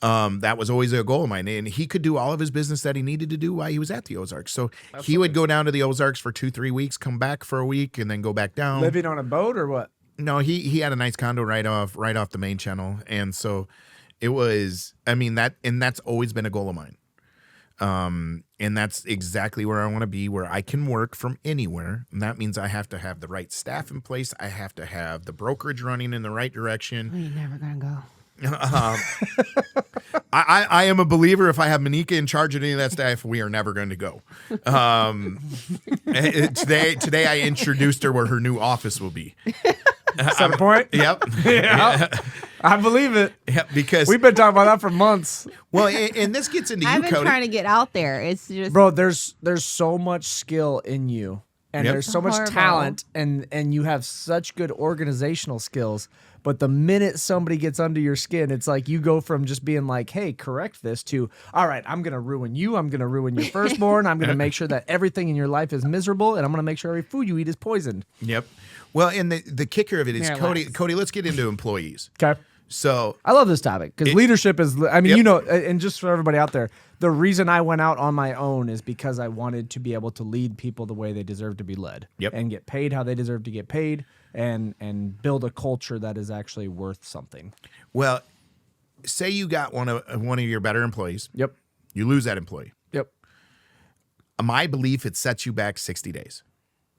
that was always a goal of mine. And he could do all of his business that he needed to do while he was at the Ozarks. So he would go down to the Ozarks for 2-3 weeks, come back for a week, and then go back down. Living on a boat or what? No, he had a nice condo right off the main channel, and so it was. I mean that's always been a goal of mine. And that's exactly where I want to be, where I can work from anywhere. And that means I have to have the right staff in place. I have to have the brokerage running in the right direction. You're never gonna go. I am a believer. If I have Monica in charge of any of that staff, we are never going to go. Today I introduced her where her new office will be. Is that a point? Yep. Yeah. I believe it. Yep. Because We've been talking about that for months. well, and this gets into you, I've been Cody. trying to get out there. It's just Bro, there's so much skill in you. And Yep. there's so much Horrible. talent and you have such good organizational skills. But the minute somebody gets under your skin, it's like you go from just being like, hey, correct this to, all right, I'm going to ruin you. I'm going to ruin your firstborn. I'm going to make sure that everything in your life is miserable. And I'm going to make sure every food you eat is poisoned. Yep. Well, and the kicker of it is, More or Cody, less. Cody, let's get into employees. Okay. So I love this topic because leadership is, I mean, Yep. you know, and just for everybody out there, the reason I went out on my own is because I wanted to be able to lead people the way they deserve to be led. Yep. And get paid how they deserve to get paid and build a culture that is actually worth something. well, say you got one of your better employees. Yep. You lose that employee. Yep. My belief, it sets you back 60 days.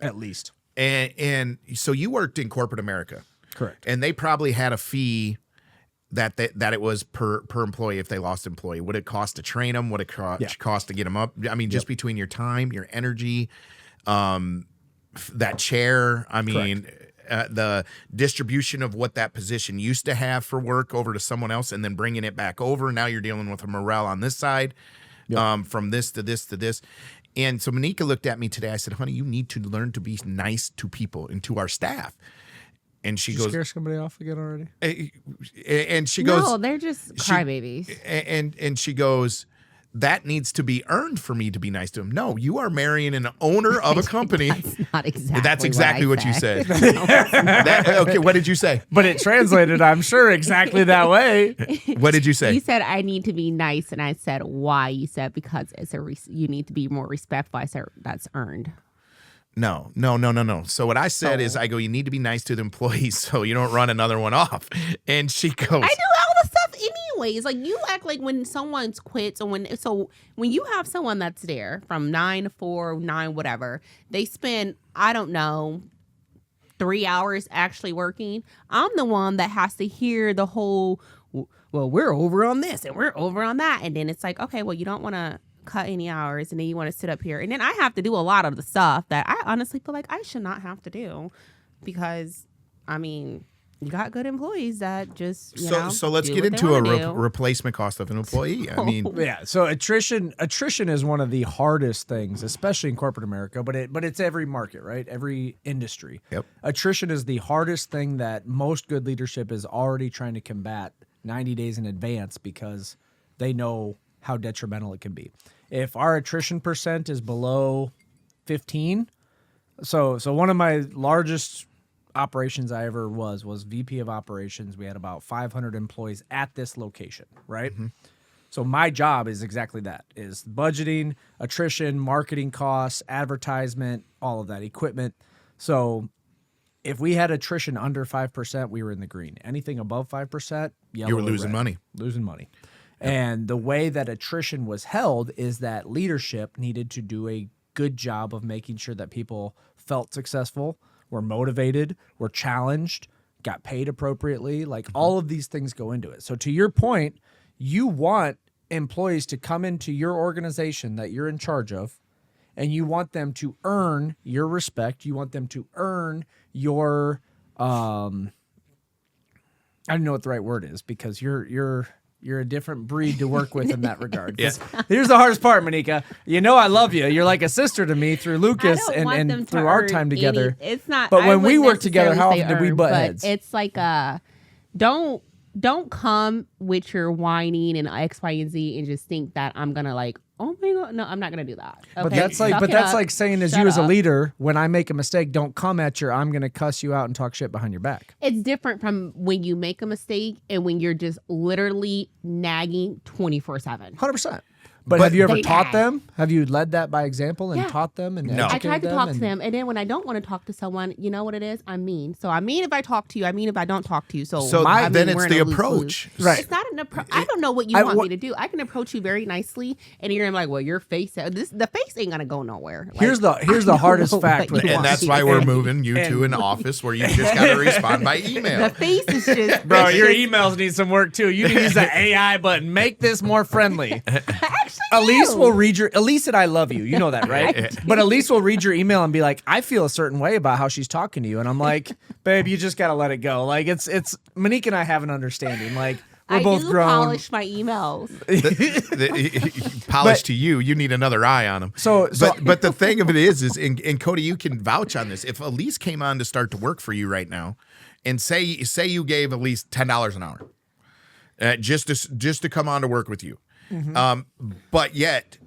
At least. And so you worked in corporate America. Correct. And they probably had a fee that it was per employee if they lost employee. Would it cost to train them? Would it cost to get them up? I mean, just between your time, your energy, that chair. I mean, the distribution of what that position used to have for work over to someone else and then bringing it back over. Now you're dealing with a morale on this side, from this to this to this. And so Monica looked at me today. I said, honey, you need to learn to be nice to people and to our staff. And she Did you goes, scare somebody off again already? and she no, goes, they're just crybabies. and she goes, that needs to be earned for me to be nice to him. No, you are marrying an owner of a company. That's not exactly. That's exactly what you said. said. Okay, what did you say? But it translated, I'm sure, exactly that way. What did you say? You said I need to be nice, and I said why. You said because it's you need to be more respectful. I said that's earned. No. So what I said is, I go, you need to be nice to the employees so you don't run another one off. And she goes, I do all the stuff anyways. Like you act like when someone quits or when you have someone that's there from 9 to 4, 9, whatever, they spend, I don't know, 3 hours actually working. I'm the one that has to hear the whole, well, we're over on this and we're over on that. And then it's like, okay, well, you don't want to cut any hours and then you want to sit up here. And then I have to do a lot of the stuff that I honestly feel like I should not have to do because, I mean, you got good employees that just, so let's do get what they into wanna a do. replacement cost of an employee. I mean, Yeah. So attrition is one of the hardest things, especially in corporate America, but it's every market, right? Every industry. Yep. Attrition is the hardest thing that most good leadership is already trying to combat 90 days in advance because they know how detrimental it can be. If our attrition percent is below 15, so one of my largest operations I ever was VP of operations. We had about 500 employees at this location, right? Mm-hmm. So my job is exactly that, is budgeting, attrition, marketing costs, advertisement, all of that, equipment. So if we had attrition under 5%, we were in the green. Anything above 5%, yellow you were or losing red. money. Losing money. And the way that attrition was held is that leadership needed to do a good job of making sure that people felt successful, were motivated, were challenged, got paid appropriately. Like all of these things go into it. So to your point, you want employees to come into your organization that you're in charge of, and you want them to earn your respect. You want them to earn your I don't know what the right word is because you're a different breed to work with in that regard. Yeah. Here's the hardest part, Monica. You know I love you. You're like a sister to me through Lucas I don't want them and to through our earn time together. It's not. But I when we wouldn't work together, how necessarily often say do we earn, butt but heads? It's like don't come with your whining and X, Y, and Z and just think that I'm gonna like oh my God, no, I'm not going to do that. But Okay? that's like, Suck but it that's up. like saying, as Shut you as a up. leader, when I make a mistake, don't come at your. I'm going to cuss you out and talk shit behind your back. It's different from when you make a mistake and when you're just literally nagging 24/7. 100%. But But have you ever they taught nag. them? Have you led that by example and Yeah. taught them and No. I educated tried to talk to and- them, and then when I don't want to talk to someone, you know what it is? I'm mean. So I mean if I talk to you, I mean if I don't talk to you. So, So I then mean, we're it's in the a lose-lose. approach. Right. It's not an approach. I don't know what you I- want what- me to do. I can approach you very nicely, and you're gonna be like, "Well, your face. The face ain't gonna go nowhere." Like, Here's the I don't hardest know fact what with you And want that's me why to we're do. moving you to an office where you just got to respond by The email. face is just Bro, it's your just- emails need some work too. You need to use the AI button. Make this more friendly. Actually, Elise do. will read your. Elise and I love you. You know that, right? But Elise will read your email and be like, "I feel a certain way about how she's talking to you," and I'm like, "Babe, you just gotta let it go." Like it's Monique and I have an understanding. Like we're I both do grown. polish my emails. Polish But- to you, you need another eye on them. So- but the thing of it is, and Cody, you can vouch on this. If Elise came on to start to work for you right now, and say you gave Elise $10 an hour, just to come on to work with you, but yet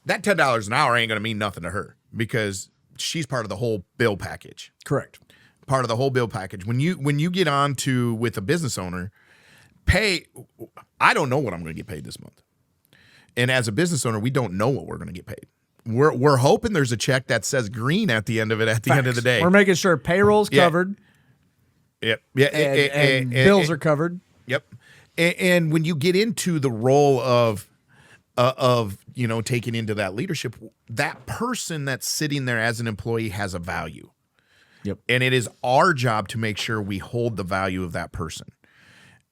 that $10 an hour ain't gonna mean nothing to her because she's part of the whole bill package. Correct. Part of the whole bill package. When you get on to with a business owner, I don't know what I'm going to get paid this month. And as a business owner, we don't know what we're going to get paid. We're hoping there's a check that says green at the end of it at the end of the day. We're making sure payroll's Yeah. covered Yep. Yeah. and bills are covered. Yep. And when you get into the role of taking into that leadership, that person that's sitting there as an employee has a value. Yep. And it is our job to make sure we hold the value of that person.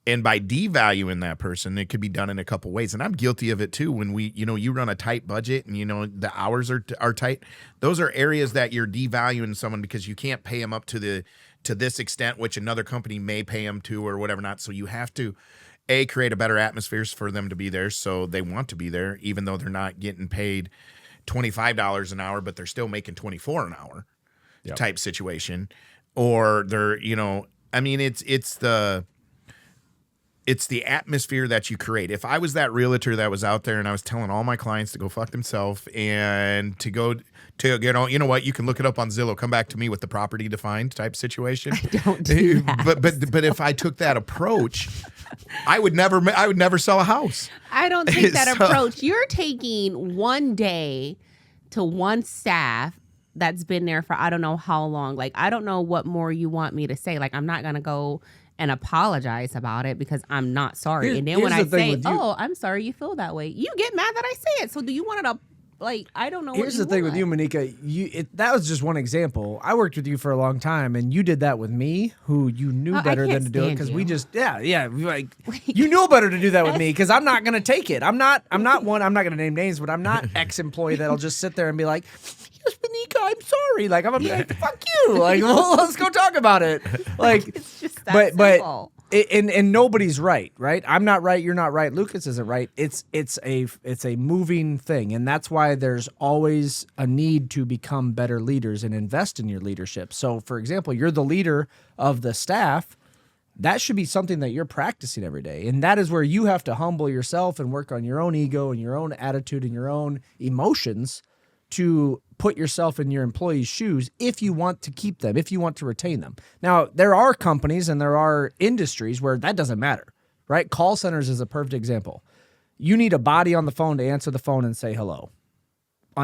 And by devaluing that person, it could be done in a couple ways. And I'm guilty of it too. When you run a tight budget and the hours are tight, those are areas that you're devaluing someone because you can't pay them up to this extent, which another company may pay them to or whatever not. So you have to create a better atmosphere for them to be there, so they want to be there, even though they're not getting paid $25 an hour, but they're still making $24 an hour. Yep. Type situation, or they're it's the atmosphere that you create. If I was that realtor that was out there and I was telling all my clients to go fuck themselves and to go to you know what, you can look it up on Zillow, come back to me with the property defined type situation. Don't do that. But if I took that approach, I would never sell a house. I don't take that So- approach. You're taking one day to one staff that's been there for I don't know how long. Like, I don't know what more you want me to say. Like, I'm not going to go and apologize about it because I'm not sorry. Here's- and then when here's I the thing say, with you. oh, I'm sorry you feel that way, you get mad that I say it. So do you want it to, like, I don't know Here's what the thing want. with you, Monica. That was just one example. I worked with you for a long time, and you did that with me, who you knew I better can't than to do it stand because you. we just, you knew better to do that with me because I'm not gonna take it. I'm not gonna name names, but I'm not ex-employee that'll just sit there and be like, yes, Monica, I'm sorry. Like I'm gonna be like, fuck you. Like, well, let's go talk about it. Like, It's just that simple. and nobody's right. I'm not right. You're not right. Lucas isn't right. It's a moving thing, and that's why there's always a need to become better leaders and invest in your leadership. So, for example, you're the leader of the staff. That should be something that you're practicing every day, and that is where you have to humble yourself and work on your own ego and your own attitude and your own emotions to put yourself in your employees' shoes if you want to keep them, if you want to retain them. Now, there are companies and there are industries where that doesn't matter, right? Call centers is a perfect example. You need a body on the phone to answer the phone and say hello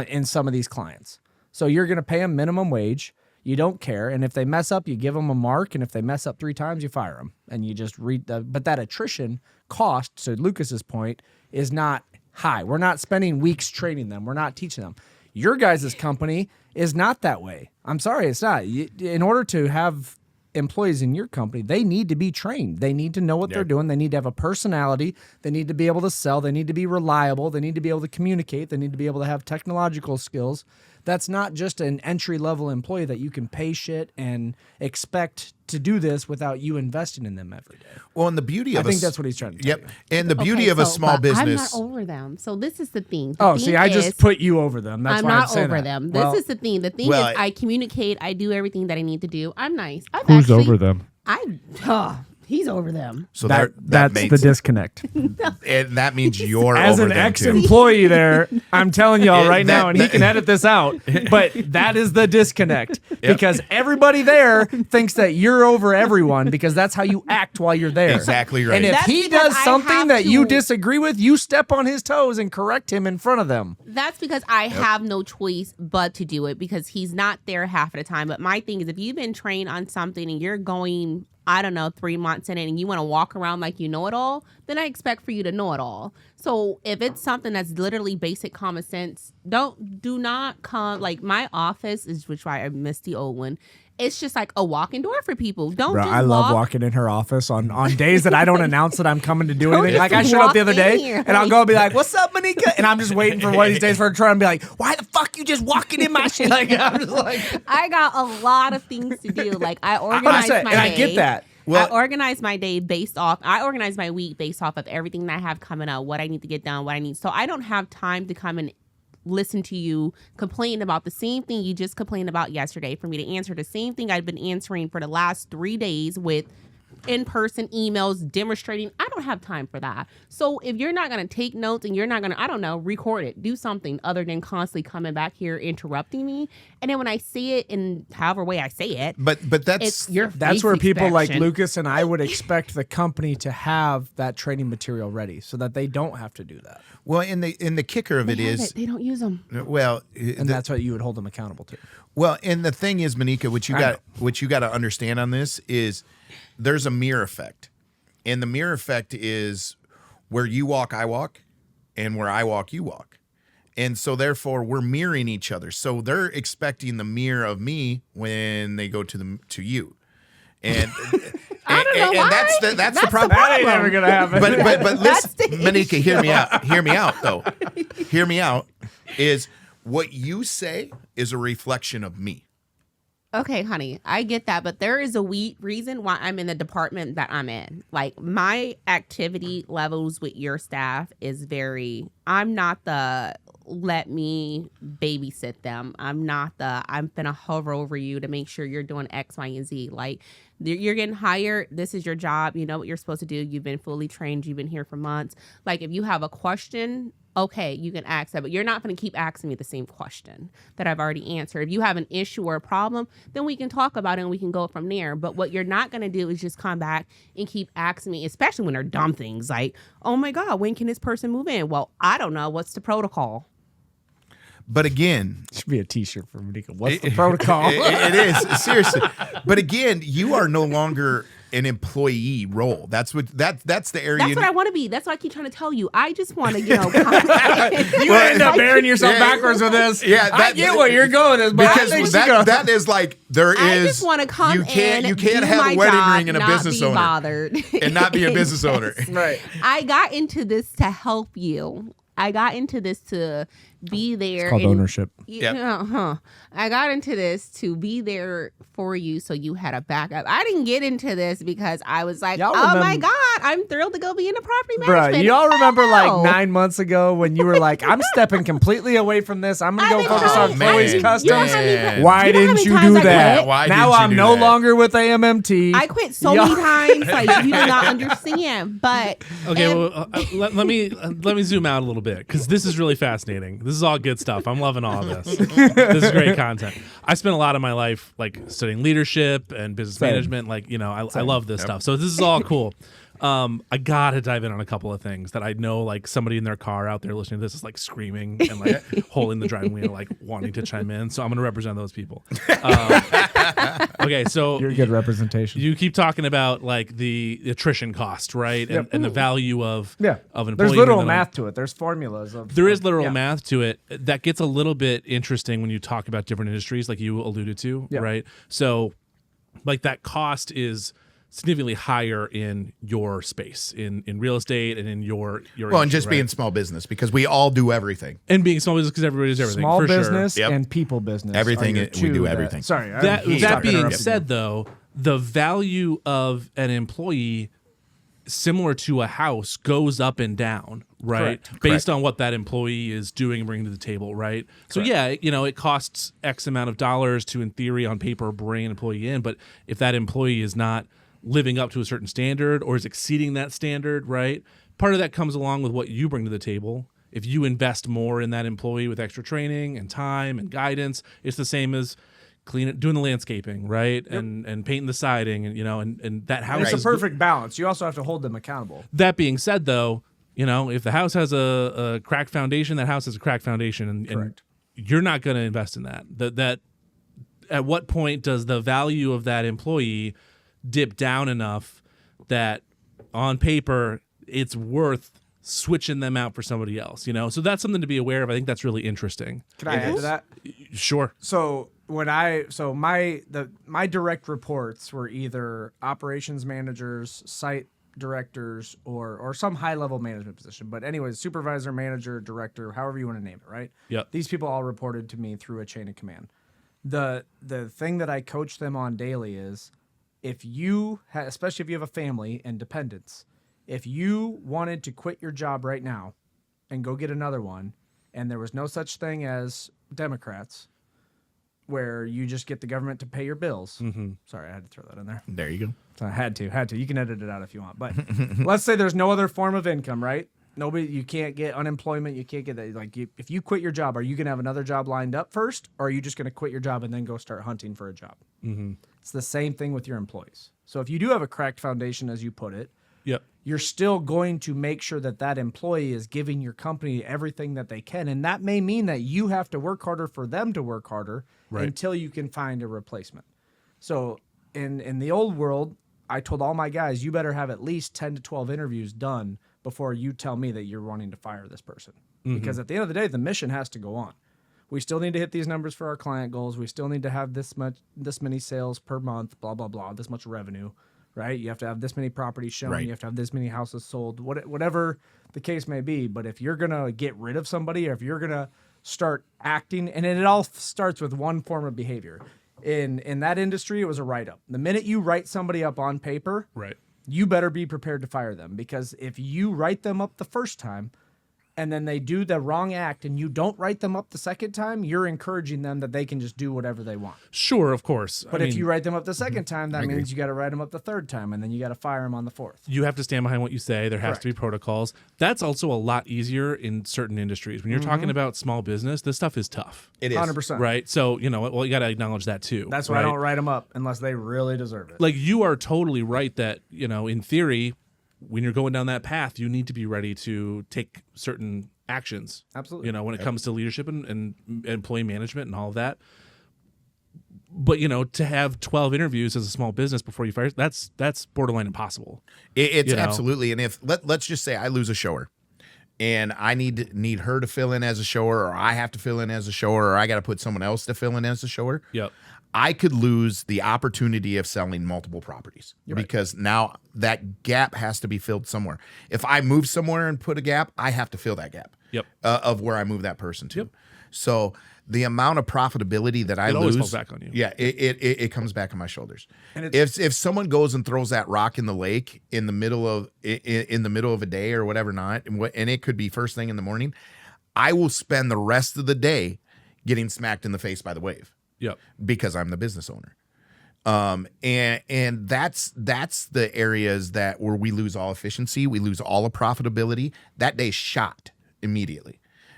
in some of these clients. So you're going to pay them minimum wage. You don't care. And if they mess up, you give them a mark. And if they mess up 3 times, you fire them. And you just but that attrition cost, to Lucas's point, is not high. We're not spending weeks training them. We're not teaching them. Your guys' company is not that way. I'm sorry, it's not. In order to have employees in your company, they need to be trained. They need to know what they're doing. They need to have a personality. They need to be able to sell. They need to be reliable. They need to be able to communicate. They need to be able to have technological skills. That's not just an entry-level employee that you can pay shit and expect to do this without you investing in them every day. Well, and the beauty of I think that's what he's trying to tell Yep. you. And the beauty Okay, of a so- small but business. I'm not over them. So this is the thing. The Oh, thing see, I just is- put you over them. That's I'm why not I'm saying over that. them. Well, This is the thing. The thing well, is, I communicate. I do everything that I need to do. I'm nice. Who's over them? He's over them. So that's the makes- disconnect. and that means you're As over an them too. ex-employee there, I'm telling y'all right That- now, and he that- can edit this out, but that is the disconnect because everybody there thinks that you're over everyone because that's how you act while you're there. Exactly right. And if That's he because does I something have that you to- disagree with, you step on his toes and correct him in front of them. That's because I have no choice but to do it because he's not there half of the time. But my thing is, if you've been trained on something and you're going, I don't know, 3 months in it and you want to walk around like you know it all, then I expect for you to know it all. So if it's something that's literally basic common sense, do not come. Like my office is, which why I miss the old one. It's just like a walk-in door for people. Don't Bro, just I love walk. walking in her office on days that I don't announce that I'm coming to do anything. just Like I showed up the other walk in day here. and I'll go and be like, "What's up, Monica?" And I'm just waiting for one of these days for her to try and be like, "Why the fuck you just walking in my shit?" Like I'm just like, I got a lot of things to do. Like I organize my day. and I get that. Well- I organize my day based off. I organize my week based off of everything that I have coming up, what I need to get done, what I need. So I don't have time to come and listen to you complain about the same thing you just complained about yesterday. For me to answer the same thing I've been answering for the last 3 days with in-person emails demonstrating. I don't have time for that. So if you're not going to take notes and you're not going to, I don't know, record it, do something other than constantly coming back here interrupting me. And then when I say it in however way I say it, But that's it's your That's face where people like inspection. Lucas and I would expect the company to have that training material ready so that they don't have to do that. well, in the kicker of it They have is, they don't use them. well, And that's what you would hold them accountable to. well, and the thing is, Monica, what you I got to understand on this is there's a mirror effect, and the mirror effect is where you walk, I walk, and where I walk, you walk. And so therefore we're mirroring each other. So they're expecting the mirror of me when they go to you. And I don't know and why. that's the problem. That ain't never gonna happen. But That's listen, the Monica, hear me out. Hear me out though. Hear me out is what you say is a reflection of me. Okay, honey, I get that, but there is a reason why I'm in the department that I'm in. Like my activity levels with your staff is I'm not the let me babysit them. I'm gonna hover over you to make sure you're doing X, Y, and Z. Like you're getting hired. This is your job. You know what you're supposed to do. You've been fully trained. You've been here for months. Like if you have a question, okay, you can ask that, but you're not going to keep asking me the same question that I've already answered. If you have an issue or a problem, then we can talk about it and we can go from there. But what you're not going to do is just come back and keep asking me, especially when they're dumb things like, oh my God, when can this person move in? Well, I don't know. What's the protocol? But again, Should be a T-shirt for Monica. What's the protocol? it is seriously. But again, you are no longer an employee role. That's the area. That's what I want to be. That's what I keep trying to tell you. I just want to, You end up burying yourself backwards with this. Yeah, I get where you're going with this, but I think because she go- that is like there is. I just want to come You can't in, do have a wedding ring and a business be owner bothered. and not be a business owner. right. I got into this to help you. I got into this to be there. called and- ownership. Yep. I got into this to be there for you so you had a backup. I didn't get into this because I was like, Y'all oh my remember- God, I'm thrilled to go be in the property Bruh, management. y'all remember like No. 9 months ago when you were like, I'm stepping completely away from this. I'm going to I've go been focus trying- on man. Chloe's You Customs. don't have any- Why you know how didn't many you times do I that? quit? Why now didn't you I'm do no that? longer with AMMT. I quit so Y'all- many times, like you do not understand. But Okay, and- well, let me zoom out a little bit because this is really fascinating. This is all good stuff. I'm loving all of this. This is great content. I spent a lot of my life like studying leadership and business Same. management. Like I love this stuff. So this is all cool. I gotta dive in on a couple of things that I know like somebody in their car out there listening to this is like screaming and like holding the driving wheel, like wanting to chime in. So I'm gonna represent those people. Okay, so You're a good representation. you keep talking about like the attrition cost, right? Yep. And the value of yeah. of an There's employee literal that- math to it. There's formulas. There is literal yeah. math to it. That gets a little bit interesting when you talk about different industries, like you alluded to, Yeah. right? So, like that cost is significantly higher in your space, in real estate, and in your Well, and industry, just being right? small business because we all do everything. and being small business because everybody does everything. Small for business Yep. and people business. Everything are your we do two that- everything. Sorry. Sure. That I'm that stop being interrupting said, though, the value of an employee, similar to a house, goes up and down, right? Correct. Based on what that employee is doing and bringing to the table, right? So yeah, it costs X amount of dollars to, in theory, on paper, bring an employee in, but if that employee is not living up to a certain standard or is exceeding that standard, right? Part of that comes along with what you bring to the table. If you invest more in that employee with extra training and time and guidance, it's the same as doing the landscaping, right? And painting the siding, and and that house. It's a is perfect balance. You also have to hold them accountable. That being said, though, if the house has a cracked foundation, that house has a cracked foundation, and you're not going to invest in that. That at what point does the value of that employee dip down enough that on paper it's worth switching them out for somebody else? So that's something to be aware of. I think that's really interesting. Can I add to that? Sure. So my direct reports were either operations managers, site directors, or some high level management position. But anyways, supervisor, manager, director, however you want to name it, right? Yep. These people all reported to me through a chain of command. The thing that I coach them on daily is, if you especially if you have a family and dependents, if you wanted to quit your job right now and go get another one, and there was no such thing as Democrats, where you just get the government to pay your bills. Mm-hmm. Sorry, I had to throw that in there. There you go. So I had to. You can edit it out if you want. But let's say there's no other form of income, right? You can't get unemployment. You can't get that. Like, if you quit your job, are you going to have another job lined up first? Or are you just going to quit your job and then go start hunting for a job? Mm-hmm. It's the same thing with your employees. So if you do have a cracked foundation, as you put it, Yep. you're still going to make sure that employee is giving your company everything that they can. And that may mean that you have to work harder for them to work harder until you can find a replacement. So in the old world, I told all my guys, you better have at least 10 to 12 interviews done before you tell me that you're wanting to fire this person. Mm-hmm. Because at the end of the day, the mission has to go on. We still need to hit these numbers for our client goals. We still need to have this many sales per month, blah, blah, blah, this much revenue, right? You have to have this many properties shown. Right. You have to have this many houses sold, whatever the case may be. But if you're going to get rid of somebody, or if you're going to start acting, and it all starts with one form of behavior. In that industry, it was a write-up. The minute you write somebody up on paper, Right. you better be prepared to fire them, because if you write them up the first time and then they do the wrong act and you don't write them up the second time, you're encouraging them that they can just do whatever they want. Sure, of course. But if you write them up the second time, that means you got to write them up the third time, and then you got to fire them on the fourth. You have to stand behind what you say. There has to be protocols. That's also a lot easier in certain industries. When you're talking about small business, this stuff is tough. It is 100%. Right? So, you got to acknowledge that too. That's why I don't write them up unless they really deserve it. Like, you are totally right that, in theory, when you're going down that path, you need to be ready to take certain actions. Absolutely. When it comes to leadership and employee management and all of that. But, to have 12 interviews as a small business before you fire, that's borderline impossible. It's absolutely. And if let's just say I lose a shower, and I need her to fill in as a shower, or I have to fill in as a shower, or I got to put someone else to fill in as a shower. Yep. I could lose the opportunity of selling multiple properties because now that gap has to be filled somewhere. If I move somewhere and put a gap, I have to fill that gap. Yep. Of where I move that person to. Yep. So the amount of profitability that I It lose always falls back on you. Yeah, it comes back on my shoulders. And if someone goes and throws that rock in the lake in the middle of a day or whatever not, and it could be first thing in the morning, I will spend the rest of the day getting smacked in the face by the wave. Yep. Because I'm the business owner. And that's the areas where we lose all efficiency, we lose all of profitability. That day's shot immediately.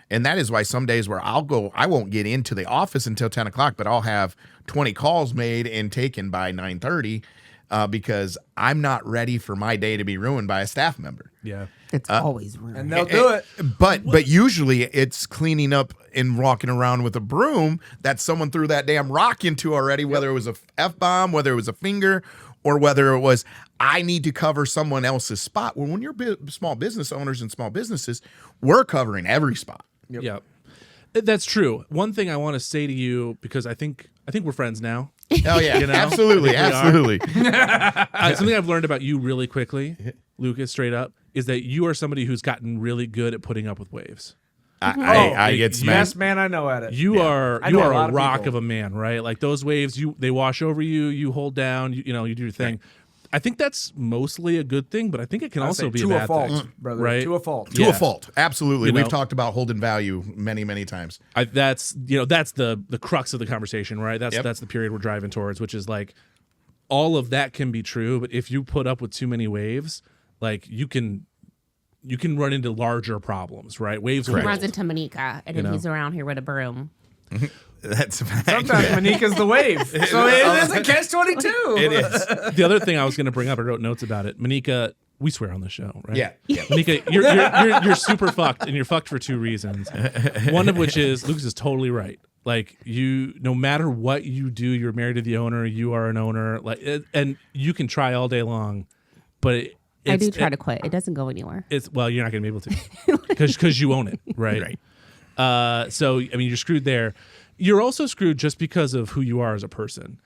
And that is why some days where I won't get into the office until 10 o'clock, but I'll have 20 calls made and taken by 9:30 because I'm not ready for my day to be ruined by a staff member. Yeah. It's always ruined. and they'll do it. But usually it's cleaning up and walking around with a broom that someone threw that damn rock into already, whether it was a F-bomb, whether it was a finger, or whether it was, I need to cover someone else's spot. Well, when you're small business owners and small businesses, we're covering every spot. Yep. That's true. One thing I want to say to you, because I think we're friends now. Oh yeah, absolutely, absolutely. Something I've learned about you really quickly, Lucas, straight up, is that you are somebody who's gotten really good at putting up with waves. I get smacked. Best man I know at it. You are I know a lot a of rock people. of a man, right? Like, those waves, they wash over you. You hold down. You do your thing. I think that's mostly a good thing, but I think it can also be to a a bad fault, thing, brother. right? To a fault. To a fault, absolutely. You know? We've talked about holding value many, many times. That's the crux of the conversation, right? That's Yep. that's the period we're driving towards, which is like, all of that can be true, but if you put up with too many waves, like you can run into larger problems, right? Waves will He build. runs into Monica, and then know? he's around here with a broom. That's a fact. Sometimes Monica's the wave. So it is a catch-22. It is. The other thing I was going to bring up, I wrote notes about it. Monica, we swear on the show, right? Yeah. Monica, you're super fucked, and you're fucked for two reasons. One of which is Lucas is totally right. Like no matter what you do, you're married to the owner. You are an owner, and you can try all day long, but I do try to quit. It doesn't go anywhere. Well, you're not going to be able to because you own it, right? Right. So I mean, you're screwed there. You're also screwed just because of who you are as a person.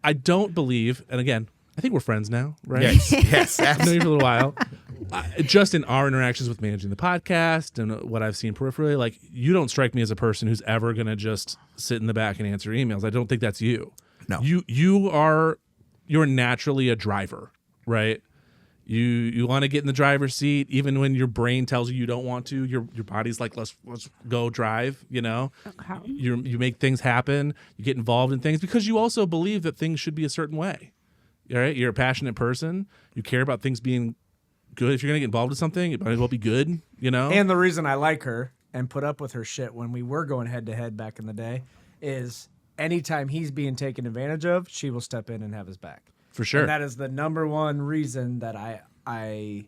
I don't believe, and again, I think we're friends now, right? Yes. I've known you for a little while. Just in our interactions with managing the podcast and what I've seen peripherally, like you don't strike me as a person who's ever going to just sit in the back and answer emails. I don't think that's you. No. You're naturally a driver, right? You want to get in the driver's seat even when your brain tells you don't want to. Your body's like, let's go drive, you know? Okay. You make things happen. You get involved in things because you also believe that things should be a certain way. All right? You're a passionate person. You care about things being good. If you're going to get involved in something, it might as well be good, you know? And the reason I like her and put up with her shit when we were going head-to-head back in the day is anytime he's being taken advantage of, she will step in and have his back. For sure. And that is the number one reason that I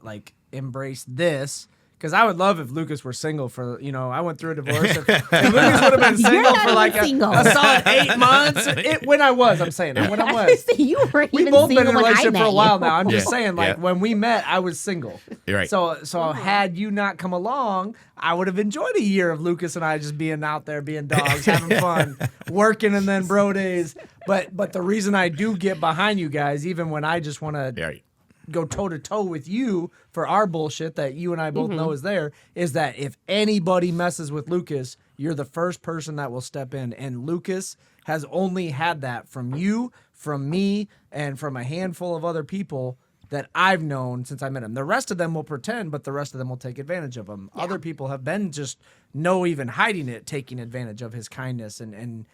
like embrace this. Because I would love if Lucas were single for, I went through a divorce. If Lucas would have been single not for like even single. a solid 8 months. When I was. You weren't We've even both been single in a when I relationship met for a while you. now. I'm just Yeah, saying, like, yeah. when we met, I was single. You're right. So had you not come along, I would have enjoyed a year of Lucas and I just being out there, being dogs, having fun, working, and then bro days. But the reason I do get behind you guys, even when I just want to Right. go toe to toe with you for our bullshit that you and I both know is there, is that if anybody messes with Lucas, you're the first person that will step in. And Lucas has only had that from you, from me, and from a handful of other people that I've known since I met him. The rest of them will pretend, but the rest of them will take advantage of him. Other people have been just no even hiding it, taking advantage of his kindness and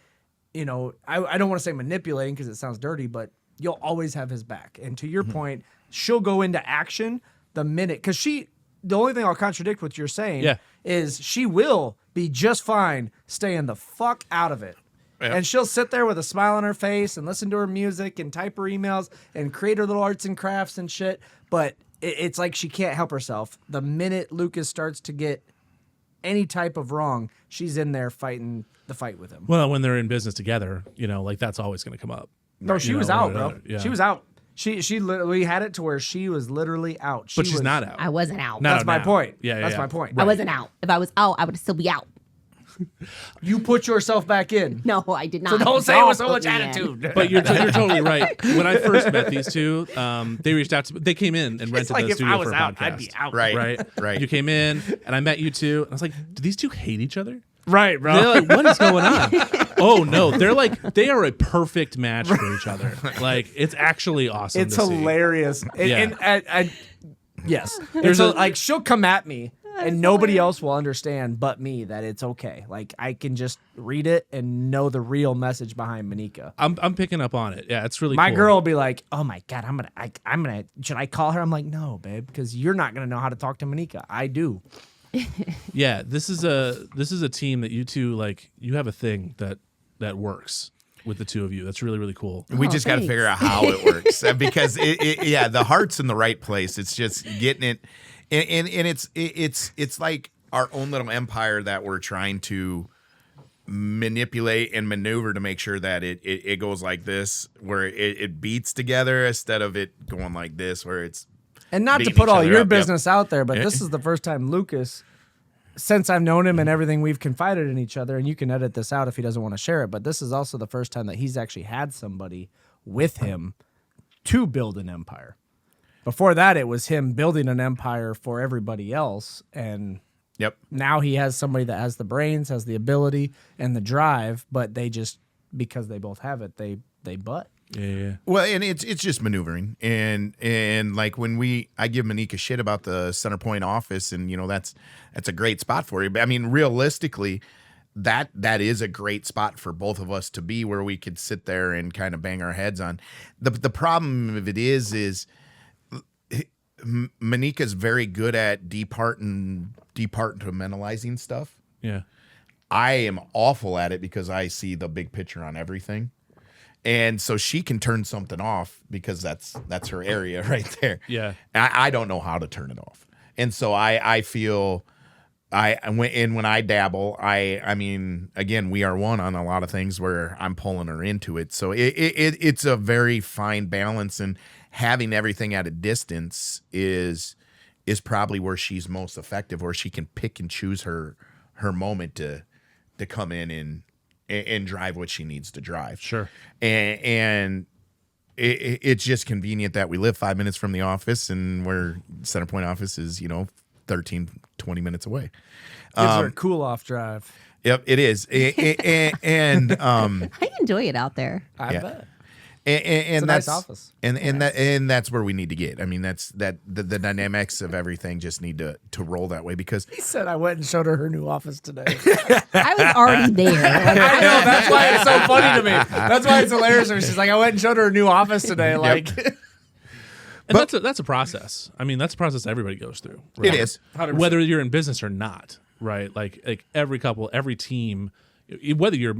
I don't want to say manipulating because it sounds dirty, but you'll always have his back. And to your point, she'll go into action the minute, because the only thing I'll contradict what you're saying is she will be just fine staying the fuck out of it. Yeah. And she'll sit there with a smile on her face and listen to her music and type her emails and create her little arts and crafts and shit. But it's like she can't help herself. The minute Lucas starts to get any type of wrong, she's in there fighting the fight with him. Well, when they're in business together, like that's always going to come up. No, she You was know, out, one or bro. another, yeah. She was out. We had it to where she was literally out. But she's not out. I wasn't out. Not That's out my now. point. Yeah, That's yeah. my point. I wasn't out. If I was out, I would still be out. You put yourself back in. No, I did not. So don't say it with so Y'all much put me in. attitude. But you're totally right. When I first met these two, they reached out to they came in and rented It's like the if studio I was for a out, podcast. I'd be out. Right. Right. You came in and I met you two, and I was like, do these two hate each other? Right, bro. They're like, what is going on? Oh no, they are a perfect match for each other. Like it's actually awesome. It's to see. hilarious. Yeah. Yes. There's Like she'll come at me and nobody else will understand but me that it's okay. Like I can just read it and know the real message behind Monica. I'm picking up on it. Yeah, it's really My cool. girl will be like, "Oh my god, I'm gonna. Should I call her?" I'm like, "No, babe, because you're not gonna know how to talk to Monica. I do." Yeah, this is a team that you two like. You have a thing that works with the two of you. That's really really cool. We Oh, just got to thanks. figure out how it works because the heart's in the right place. It's just getting it, and it's like our own little empire that we're trying to manipulate and maneuver to make sure that it goes like this, where it beats together instead of it going like this, where it's And not to beating put each all other your up, yep. business out there, but this is the first time Lucas, since I've known him and everything, we've confided in each other, and you can edit this out if he doesn't want to share it, but this is also the first time that he's actually had somebody with him to build an empire. Before that, it was him building an empire for everybody else, and Yep. now he has somebody that has the brains, has the ability, and the drive, but they just, because they both have it, they butt. Yeah. Well, and it's just maneuvering, and like when I give Monica shit about the Center Point office, and that's a great spot for you. But I mean, realistically, that is a great spot for both of us to be, where we could sit there and kind of bang our heads on. The problem of it is Manika's very good at departmentalizing stuff. Yeah. I am awful at it because I see the big picture on everything. And so she can turn something off because that's her area right there. Yeah. I don't know how to turn it off. And so I feel when I dabble, I mean, again, we are one on a lot of things where I'm pulling her into it. So it's a very fine balance, and having everything at a distance is probably where she's most effective, where she can pick and choose her moment to come in and drive what she needs to drive. Sure. And it's just convenient that we live 5 minutes from the office, and where Center Point office is, 13, 20 minutes away. Gives her a cool off drive. Yep, it is. And I enjoy it out there. I Yeah. bet. and a that's nice office. and that's where we need to get. I mean, the dynamics of everything just need to roll that way, because He said I went and showed her new office today. I was already there. Like, I know, that's why it's so funny to me. That's why it's hilarious. She's like, I went and showed her a new office today. Like, And that's a process. I mean, that's a process everybody goes through. Right? it is. 100%. Whether you're in business or not, right? Like every couple, every team, whether you're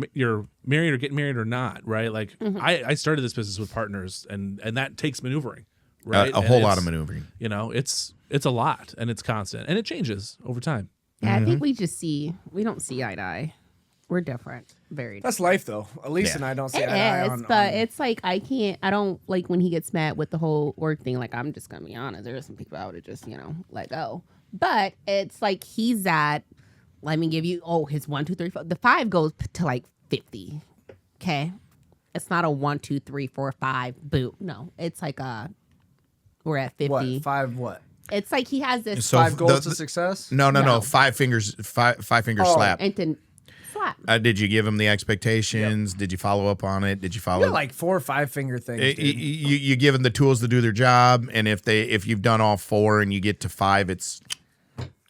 married or getting married or not, right? Like I started this business with partners, and that takes maneuvering, right? A whole lot of maneuvering. It's a lot, and it's constant, and it changes over time. yeah, I think we don't see eye to eye. We're different. Very different. that's life, though. Elise Yeah. and I don't see It eye to eye is, on. but it's like I don't like when he gets mad with the whole work thing. Like, I'm just gonna be honest, there are some people I would have just let go. But it's like he's at. Let me give you. Oh, his 1, 2, 3, 4. The 5 goes to like 50. Okay, it's not a 1, 2, 3, 4, 5. Boom. No, it's like we're at 50. what? 5 what? It's like he has this. So 5 goals the- to success? No. No. 5 fingers, five fingers Oh, slap. and then slap. Did you give him the expectations? Did you follow up on it? Did you follow? You got like 4 or 5 finger things, dude. you give them the tools to do their job, and if you've done all 4 and you get to 5, it's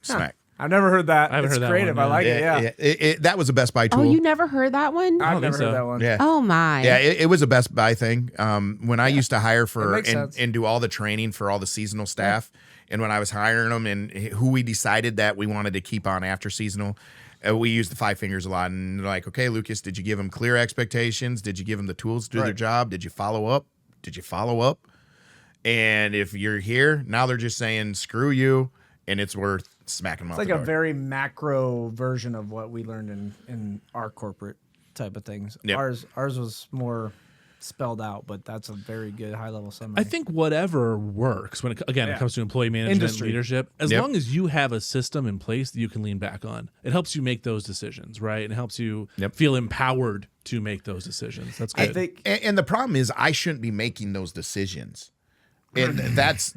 smack. I've never heard that. I haven't It's heard that creative. one, I like it, yeah. That was a Best Buy tool. Oh, you never heard that one? I've don't never think heard so. that one. Yeah. Oh my. Yeah, it was a Best Buy thing. When I used to hire for makes sense. and do all the training for all the seasonal staff, and when I was hiring them and who we decided that we wanted to keep on after seasonal, we used the 5 fingers a lot. And they're like, okay, Lucas, did you give them clear expectations? Did you give them the tools to do their Right. job? Did you follow up? And if you're here, now they're just saying, screw you, and it's worth smacking them It's off like the a door. very macro version of what we learned in our corporate type of things. Yep. Ours was more spelled out, but that's a very good high level summary. I think whatever works when it Yeah. comes to employee management Industry. and leadership, as Yep. long as you have a system in place that you can lean back on, it helps you make those decisions, right? And it helps you Yep. feel empowered to make those decisions. That's good. I think And the problem is, I shouldn't be making those decisions, and that's.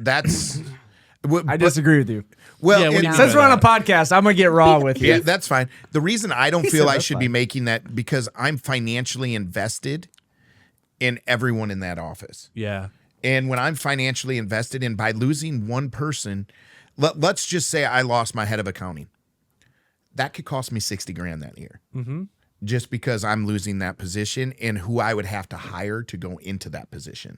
I disagree with you. Well, Yeah, what do you it- mean Since by we're on a that? podcast, I'm gonna get raw with you. yeah, that's fine. The reason I don't He feel said I that's should be fine. making that, because I'm financially invested in everyone in that office. yeah. And when I'm financially invested in, by losing one person, let's just say I lost my head of accounting. That could cost me $60,000 that year. Mm-hmm. Just because I'm losing that position, and who I would have to hire to go into that position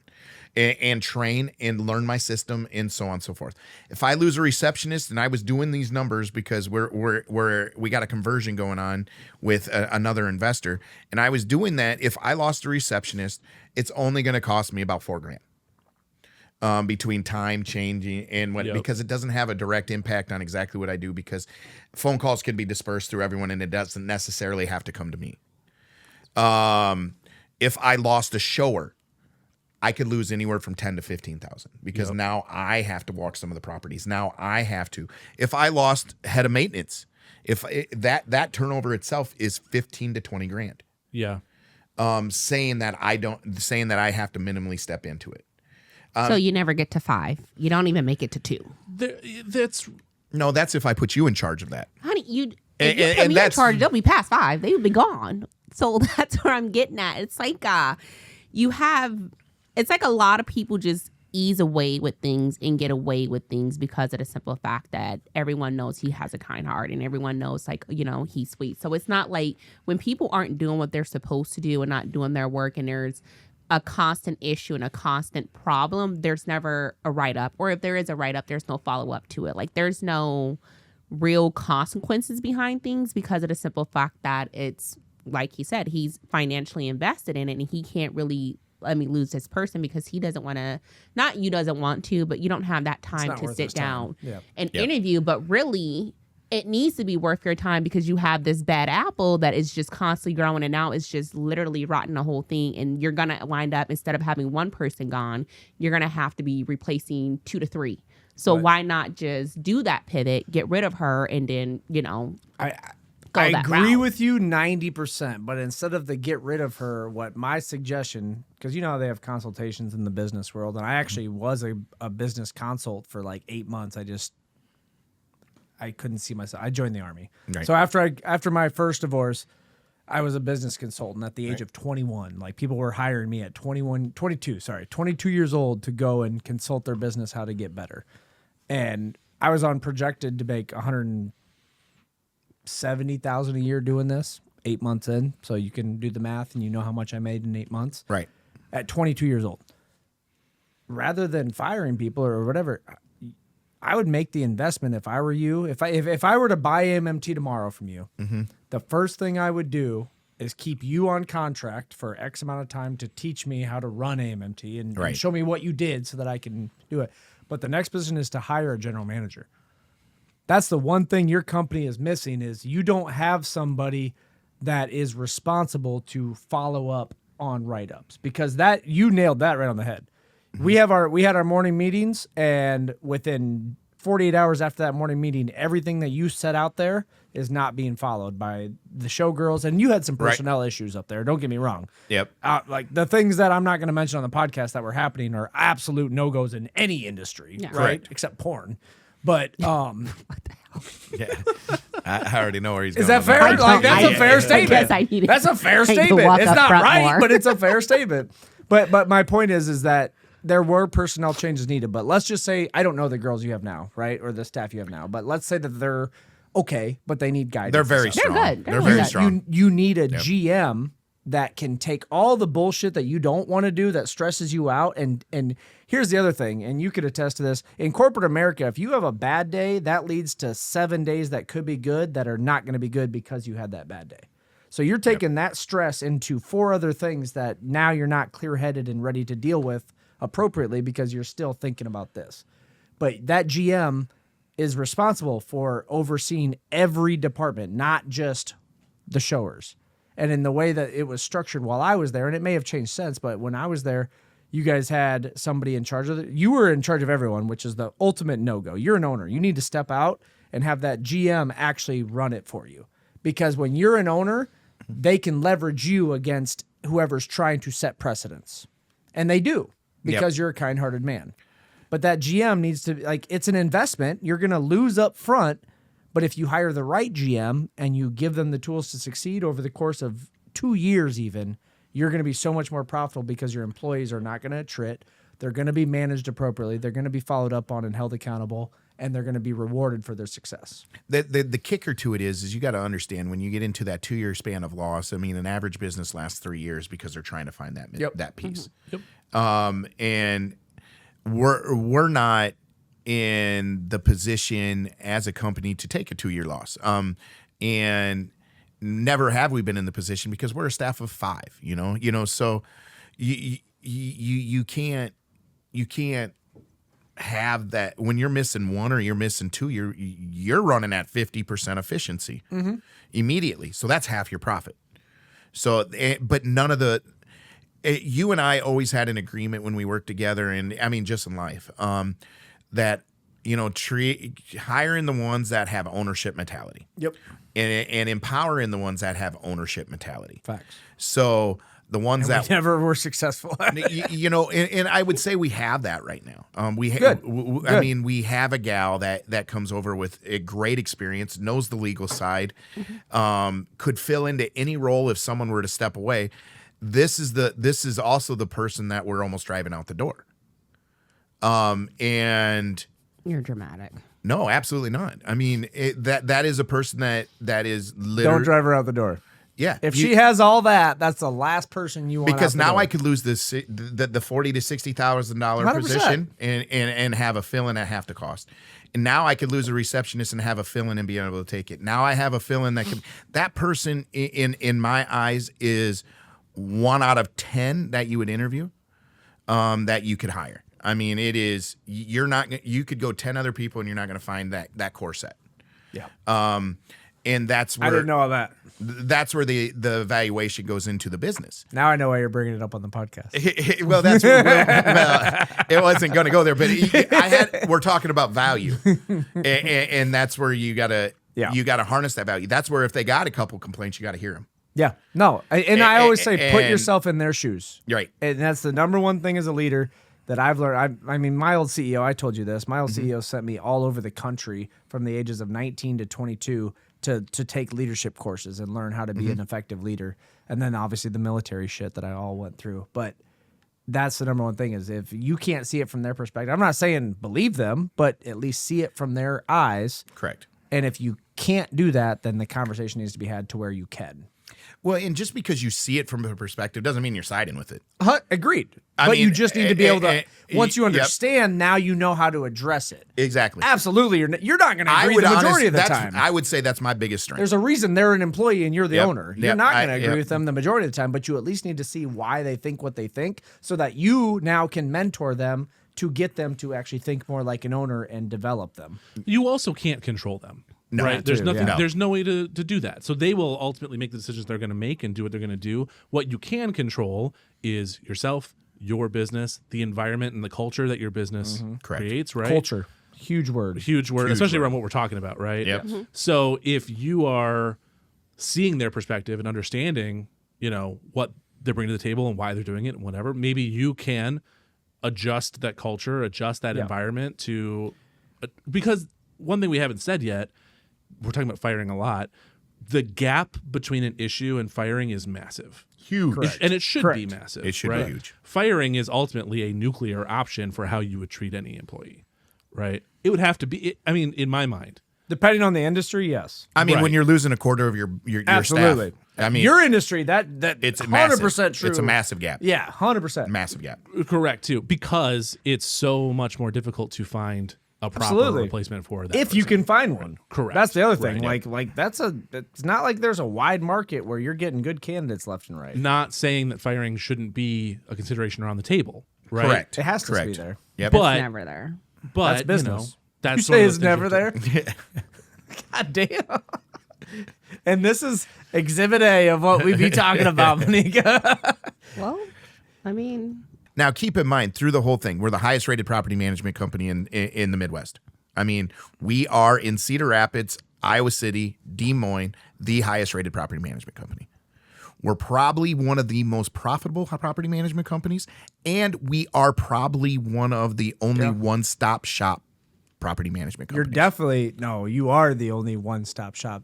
and train and learn my system and so on and so forth. If I lose a receptionist, and I was doing these numbers because we got a conversion going on with another investor, and I was doing that. If I lost a receptionist, it's only going to cost me about $4,000. Between time changing and what, Yep. because it doesn't have a direct impact on exactly what I do, because phone calls can be dispersed through everyone, and it doesn't necessarily have to come to me. If I lost a shower, I could lose anywhere from 10 to 15,000, because now I have to walk some of the properties. Now I have to. If I lost head of maintenance, that turnover itself is 15 to 20 grand. Yeah. Saying that I have to minimally step into it. So you never get to 5. You don't even make it to 2. That's No, that's if I put you in charge of that. Honey, if And- you and put me in that's- charge, they'll be past 5. They would be gone. So that's where I'm getting at. It's like you have. It's like a lot of people just ease away with things and get away with things because of the simple fact that everyone knows he has a kind heart and everyone knows, like, you know, he's sweet. So it's not like when people aren't doing what they're supposed to do and not doing their work and there's a constant issue and a constant problem, there's never a write-up. Or if there is a write-up, there's no follow-up to it. Like, there's no real consequences behind things because of the simple fact that it's, like he said, he's financially invested in it and he can't really lose this person because he doesn't want to, not you doesn't want to, but you don't have that time not to worth sit his time. down Yep. and interview. But really, it needs to be worth your time because you have this bad apple that is just constantly growing and now it's just literally rotting the whole thing. And you're going to wind up, instead of having one person gone, you're going to have to be replacing 2 to 3. So why not just do that pivot, get rid of her, and then, you know, I that agree route. with you 90%, but instead of the get rid of her, what my suggestion, because you know how they have consultations in the business world, and I actually was a business consult for like 8 months. I couldn't see myself. I joined the Army. Right. So after my first divorce, I was a business consultant at the age of 21. Like, people were hiring me at 22 years old to go and consult their business how to get better. And I was projected to make $170,000 a year doing this 8 months in. So you can do the math and you know how much I made in 8 months. Right. At 22 years old. Rather than firing people or whatever, I would make the investment if I were you. If I were to buy AMMT tomorrow from you, the first thing I would do is keep you on contract for X amount of time to teach me how to run AMMT and show me what you did so that I can do it. But the next position is to hire a general manager. That's the one thing your company is missing, is you don't have somebody that is responsible to follow up on write-ups, because that, you nailed that right on the head. We had our morning meetings, and within 48 hours after that morning meeting, everything that you set out there is not being followed by the showgirls. And you had some personnel issues up there. Don't get me wrong. Yep. Like, the things that I'm not going to mention on the podcast that were happening are absolute no-goes in any industry, right? Correct. Except porn. But what the hell? Yeah. I already know where he's is going. that fair? with Like, that's a fair I statement. guess I need That's a fair I need to statement. walk It's up not front right, more. but it's a fair statement. But my point is that there were personnel changes needed. But let's just say, I don't know the girls you have now, right? Or the staff you have now. But let's say that they're okay, but they need guidance. They're very They're strong. good. They're They're really very good. strong. You need a GM that can take all the bullshit that you don't want to do, that stresses you out. And here's the other thing, and you could attest to this. In corporate America, if you have a bad day, that leads to 7 days that could be good that are not going to be good because you had that bad day. So you're taking that stress into 4 other things that now you're not clear-headed and ready to deal with appropriately because you're still thinking about this. But that GM is responsible for overseeing every department, not just the showers. And in the way that it was structured while I was there, and it may have changed since, but when I was there, you guys had somebody in charge of it. You were in charge of everyone, which is the ultimate no-go. You're an owner. You need to step out and have that GM actually run it for you. Because when you're an owner, they can leverage you against whoever's trying to set precedents. And they do, because you're a kind-hearted man. But that GM needs to, like, it's an investment. You're going to lose up front. But if you hire the right GM and you give them the tools to succeed over the course of 2 years even, you're going to be so much more profitable because your employees are not going to attrit. They're going to be managed appropriately. They're going to be followed up on and held accountable, and they're going to be rewarded for their success. The kicker to it is you got to understand, when you get into that 2-year span of loss, I mean, an average business lasts 3 years because they're trying to find that piece. And we're not in the position as a company to take a 2-year loss. And never have we been in the position because we're a staff of 5, so you can't have that when you're missing 1 or you're missing 2, you're running at 50% efficiency immediately. So that's half your profit. So, but none of you and I always had an agreement when we worked together, and I mean, just in life, that, hiring the ones that have ownership mentality. Yep. And empowering the ones that have ownership mentality. Facts. So the ones that we never were successful. and I would say we have that right now. Good. I mean, we have a gal that comes over with a great experience, knows the legal side, could fill into any role if someone were to step away. This is also the person that we're almost driving out the door. And You're dramatic. no, absolutely not. I mean, that is a person that is literally Don't drive her out the door. Yeah, If she has all that, that's the last person you want. because out the now door. I could lose the $40,000 to $60,000 100%. position and have a fill-in at half the cost. And now I could lose a receptionist and have a fill-in and be able to take it. Now I have a fill-in that person in my eyes is 1 out of 10 that you would interview, that you could hire. I mean, it is you could go 10 other people and you're not going to find that core set. Yeah. And that's where I didn't know all that. That's where the valuation goes into the business. Now I know why you're bringing it up on the podcast. Well, that's it wasn't going to go there, but we're talking about value, and that's where you gotta harness that value. That's where if they got a couple complaints, you got to hear them. Yeah. No. I always say put and- yourself in their shoes. Right. And that's the number one thing as a leader that I've learned. I mean, my old CEO, I told you this, my old CEO sent me all over the country from the ages of 19 to 22 to take leadership courses and learn how to be an effective leader. And then obviously the military shit that I all went through. But that's the number one thing is if you can't see it from their perspective, I'm not saying believe them, but at least see it from their eyes. Correct. And if you can't do that, then the conversation needs to be had to where you can. Well, and just because you see it from a perspective doesn't mean you're siding with it. Agreed. I But mean, you just need to be able to, once you yep. understand, now you know how to address it. Exactly. Absolutely. You're not going to agree the majority of the time. I would say that's my biggest strength. There's a reason they're an employee and you're the Yep. owner. You're Yep. not going to agree Yep. with them the majority of the time, but you at least need to see why they think what they think so that you now can mentor them to get them to actually think more like an owner and develop them. You also can't control them. No, right? that There's too, nothing. yeah. There's no way to do that. So they will ultimately make the decisions they're going to make and do what they're going to do. What you can control is yourself, your business, the environment, and the culture that your business Correct. creates. Right? Culture. Huge word. Huge word, Huge especially word. around what we're talking about. Right. Yep. So if you are seeing their perspective and understanding, what they're bringing to the table and why they're doing it and whatever, maybe you can adjust that culture, adjust that environment to, because one thing we haven't said yet, we're talking about firing a lot. The gap between an issue and firing is massive. Huge. And it should be Correct. massive. It should be right? huge. Firing is ultimately a nuclear option for how you would treat any employee, right? It would have to be, in my mind. Depending on the industry, yes. I mean, Right. when you're losing a quarter of your Absolutely. staff, I mean, your industry, that it's 100% true. It's a massive gap. Yeah, 100%. Massive gap. Correct, too, because it's so much more difficult to find a proper Absolutely. replacement for that. If you person. can find one. Correct. That's the other thing. Right. Like it's not like there's a wide market where you're getting good candidates left and right. Not saying that firing shouldn't be a consideration around the table, right? Correct. It has to Correct. be there. Yep. But It's never there. but That's business. that's You one say of it's those never things there? God damn. And this is exhibit A of what we be talking about, Monica. Well, I mean, Now, keep in mind, through the whole thing, we're the highest rated property management company in the Midwest. I mean, we are in Cedar Rapids, Iowa City, Des Moines, the highest rated property management company. We're probably one of the most profitable property management companies, and we are probably one of the only one-stop shop property management You're companies. definitely you are the only one-stop shop.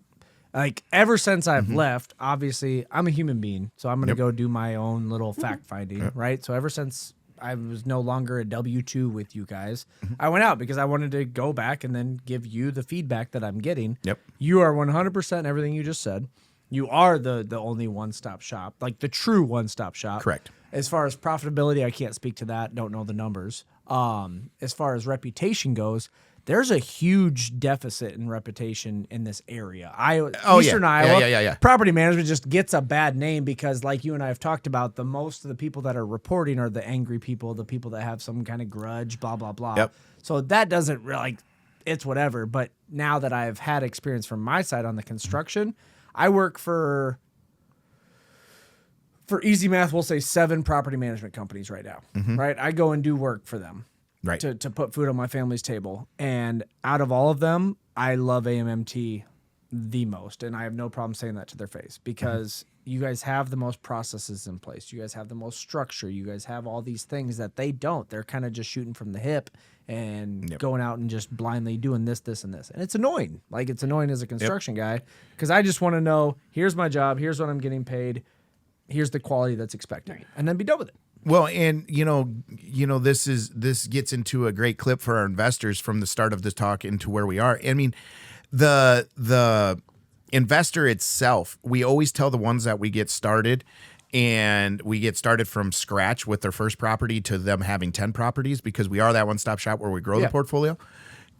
Like ever since I've left, obviously I'm a human being, so I'm gonna go do my own little fact finding, right? So ever since I was no longer a W-2 with you guys, I went out because I wanted to go back and then give you the feedback that I'm getting. Yep. You are 100% everything you just said. You are the only one-stop shop, like the true one-stop shop. Correct. As far as profitability, I can't speak to that. Don't know the numbers. As far as reputation goes, there's a huge deficit in reputation in this area. Eastern Iowa, Yeah. property management just gets a bad name because, like you and I have talked about, the most of the people that are reporting are the angry people, the people that have some kind of grudge, blah, blah, blah. Yep. So that doesn't really, it's whatever. But now that I've had experience from my side on the construction, I work for easy math, we'll say 7 property management companies right now, right? I go and do work for them. Right. To put food on my family's table. And out of all of them, I love AMMT the most. And I have no problem saying that to their face because you guys have the most processes in place. You guys have the most structure. You guys have all these things that they don't. They're kind of just shooting from the hip and going out and just blindly doing this, this, and this. And it's annoying. Like, it's annoying as a construction guy because I just want to know, here's my job. Here's what I'm getting paid. Here's the quality that's expected. And then be done with it. Well, and this gets into a great clip for our investors from the start of this talk into where we are. I mean, the investor itself, we always tell the ones that we get started, and we get started from scratch with their first property to them having 10 properties, because we are that one-stop shop where we grow the portfolio.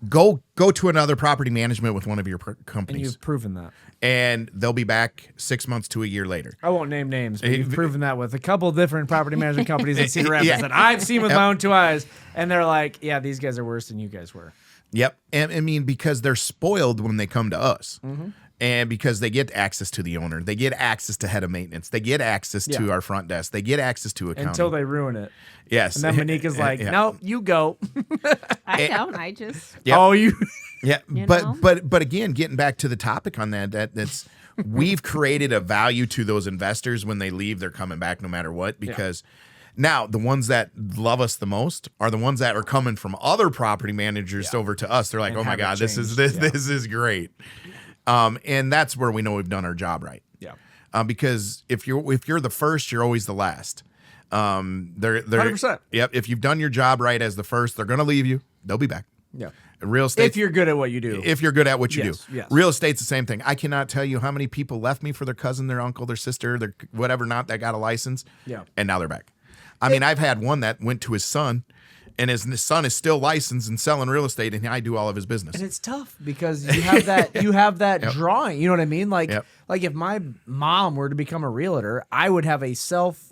Go to another property management with one of your And companies, you've proven that. and they'll be back 6 months to a year later. I won't name names, but you've proven that with a couple different property management companies in Cedar Rapids Yeah. that I've seen with my own two eyes, and they're like, yeah, these guys are worse than you guys were. Yep. And I mean, because they're spoiled when they come to us. And because they get access to the owner, they get access to head of maintenance, they get access to our front desk, they get access to accounting. Until they ruin it. Yes. And then Monika's like, Yeah. no, you go. I don't. I just Yep. Oh, you. Yeah. You But know? but again, getting back to the topic on that's we've created a value to those investors. When they leave, they're coming back no matter what, because now the ones that love us the most are the ones that are coming from other property managers over to us. They're like, And oh my have it God, this is changed. this is great. And that's where we know we've done our job right. Yeah. Because if you're the first, you're always the last. They're 100%. Yep. If you've done your job right as the first, they're gonna leave you. They'll be back. Yeah. Real estate. If you're good at what you do. If you're good at what you Yes, do. yes. Real estate's the same thing. I cannot tell you how many people left me for their cousin, their uncle, their sister, their whatever not that got a license. Yeah. And now they're back. I mean, I've had one that went to his son, and his son is still licensed and selling real estate, and I do all of his business. And it's tough because you have that drawing. You know what I mean? Like Yep. like if my mom were to become a realtor, I would have a self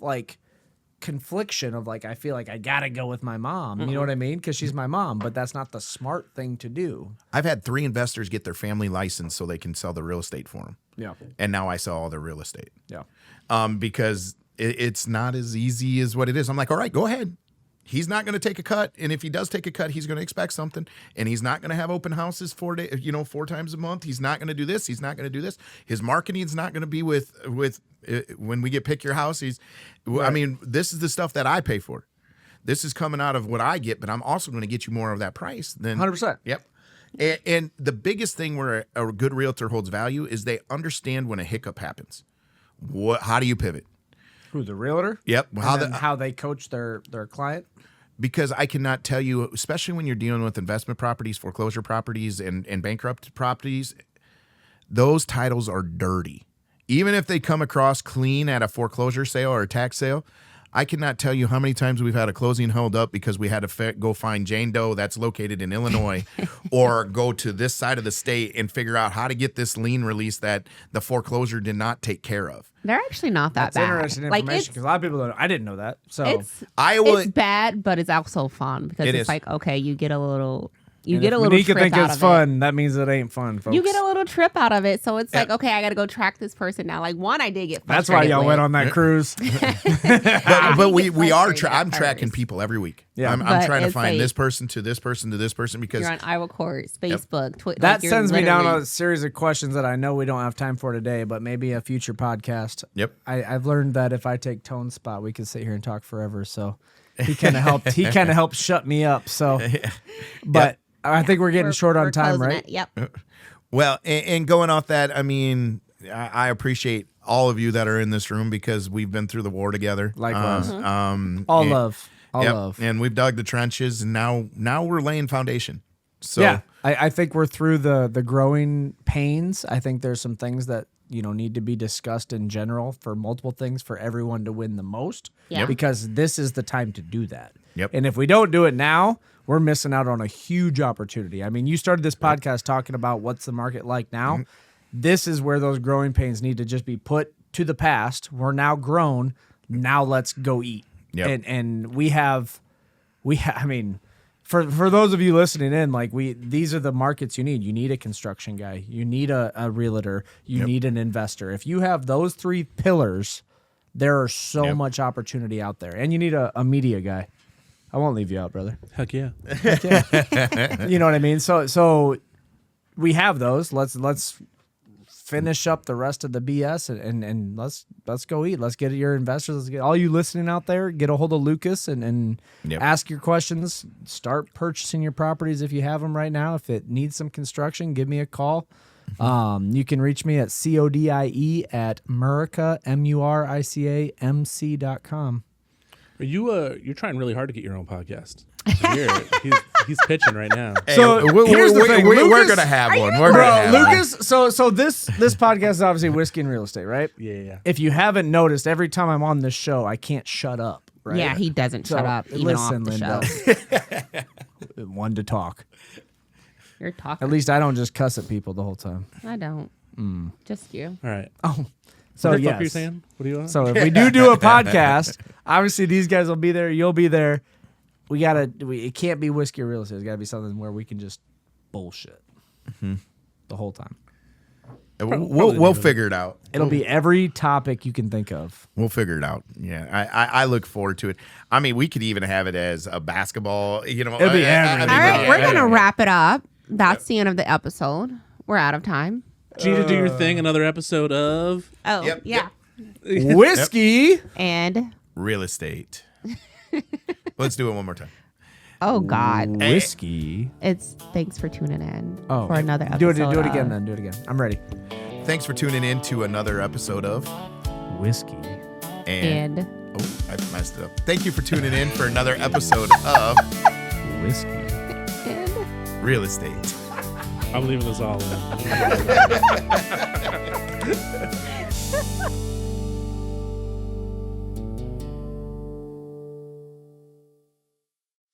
confliction of I feel like I gotta go with my mom. You know what I mean? Because she's my mom, but that's not the smart thing to do. I've had 3 investors get their family license so they can sell the real estate for them. Yeah. And now I sell all their real estate. Yeah. Because it's not as easy as what it is. I'm like, all right, go ahead. He's not going to take a cut, and if he does take a cut, he's going to expect something, and he's not going to have open houses 4 times a month. He's not going to do this. He's not going to do this. His marketing is not going to be with when we get pick your house. I mean, this is the stuff that I pay for. This is coming out of what I get, but I'm also going to get you more of that price than 100%. Yep. And the biggest thing where a good realtor holds value is they understand when a hiccup happens. How do you pivot? Who, the realtor? Yep. How they coach their client? Because I cannot tell you, especially when you're dealing with investment properties, foreclosure properties, and bankrupt properties, those titles are dirty. Even if they come across clean at a foreclosure sale or a tax sale, I cannot tell you how many times we've had a closing held up because we had to go find Jane Doe that's located in Illinois or go to this side of the state and figure out how to get this lien release that the foreclosure did not take care of. they're actually not that That's bad. interesting information because a lot of people don't. I didn't know that. So It's bad, but it's also fun because It it's is. like, okay, you get a little and trip if Monika thinks out it's of it. fun, that means it ain't fun, folks. You get a little trip out of it, so it's like, okay, I got to go track this person now. Like one, I did get. That's why y'all frustrated went with. on that cruise. But we are. frustrated I'm at tracking first. people every week. Yeah. I'm But trying to it's find like- this person to this person to this person because You're on Iowa Courts, Facebook, Twitter. That sends me down a series of questions that I know we don't have time for today, but maybe a future podcast. Yep. I've learned that if I take Tone's spot, we can sit here and talk forever. So he kind of helped. He kind of helped shut me up. So, but I think we're getting short on time, right? Yep. Well, and going off that, I mean, I appreciate all of you that are in this room because we've been through the war together. Likewise. All love. All Yep. love. And we've dug the trenches, and now we're laying foundation. So Yeah, I think we're through the growing pains. I think there's some things that need to be discussed in general for multiple things for everyone to win the most. Yeah. Because this is the time to do that. Yep. And if we don't do it now, we're missing out on a huge opportunity. I mean, you started this podcast talking about what's the market like now. Mm-hmm. This is where those growing pains need to just be put to the past. We're now grown. Now let's go eat. Yep. And we have I mean, for those of you listening in, these are the markets you need. You need a construction guy. You need a realtor. You need an investor. If you have those 3 pillars, there are so much opportunity out there. And you need a media guy. I won't leave you out, brother. Heck yeah. You know what I mean? So we have those. Let's finish up the rest of the BS and let's go eat. Let's get your investors. Let's get all you listening out there. Get a hold of Lucas and Yep. ask your questions. Start purchasing your properties if you have them right now. If it needs some construction, give me a call. You can reach me at CODIE at Murica, MURICA MC.com. You're trying really hard to get your own podcast. He's pitching right now. So here's the thing, we're Lucas- gonna have one. Bro, We're gonna have one. Lucas. So this podcast is obviously whiskey and real estate, right? Yeah. If you haven't noticed, every time I'm on this show, I can't shut up. Right? Yeah, he doesn't shut up even off the show. One to talk. You're talking. At least I don't just cuss at people the whole time. I don't. Just you. All right. Oh, so What the yes. fuck are you saying? What do you want? So if we do a podcast, obviously these guys will be there. You'll be there. It can't be whiskey or real estate. It's got to be something where we can just bullshit the whole time. We'll figure it out. It'll be every topic you can think of. We'll figure it out. Yeah, I look forward to it. I mean, we could even have it as a basketball. You know, It'll be everything. All right, we're yeah. gonna wrap it up. That's the end of the episode. We're out of time. Gina, do your thing. Another episode of Oh, Yep, yeah. Whiskey. And real estate. Let's do it one more time. oh God, Whiskey. it's thanks for tuning in Oh, for another episode. Do it again of then. Do it again. I'm ready. Thanks for tuning in to another episode of Whiskey. And oh, I messed it up. Thank you for tuning in for another episode of Whiskey. Real Estate. I'm leaving this all in.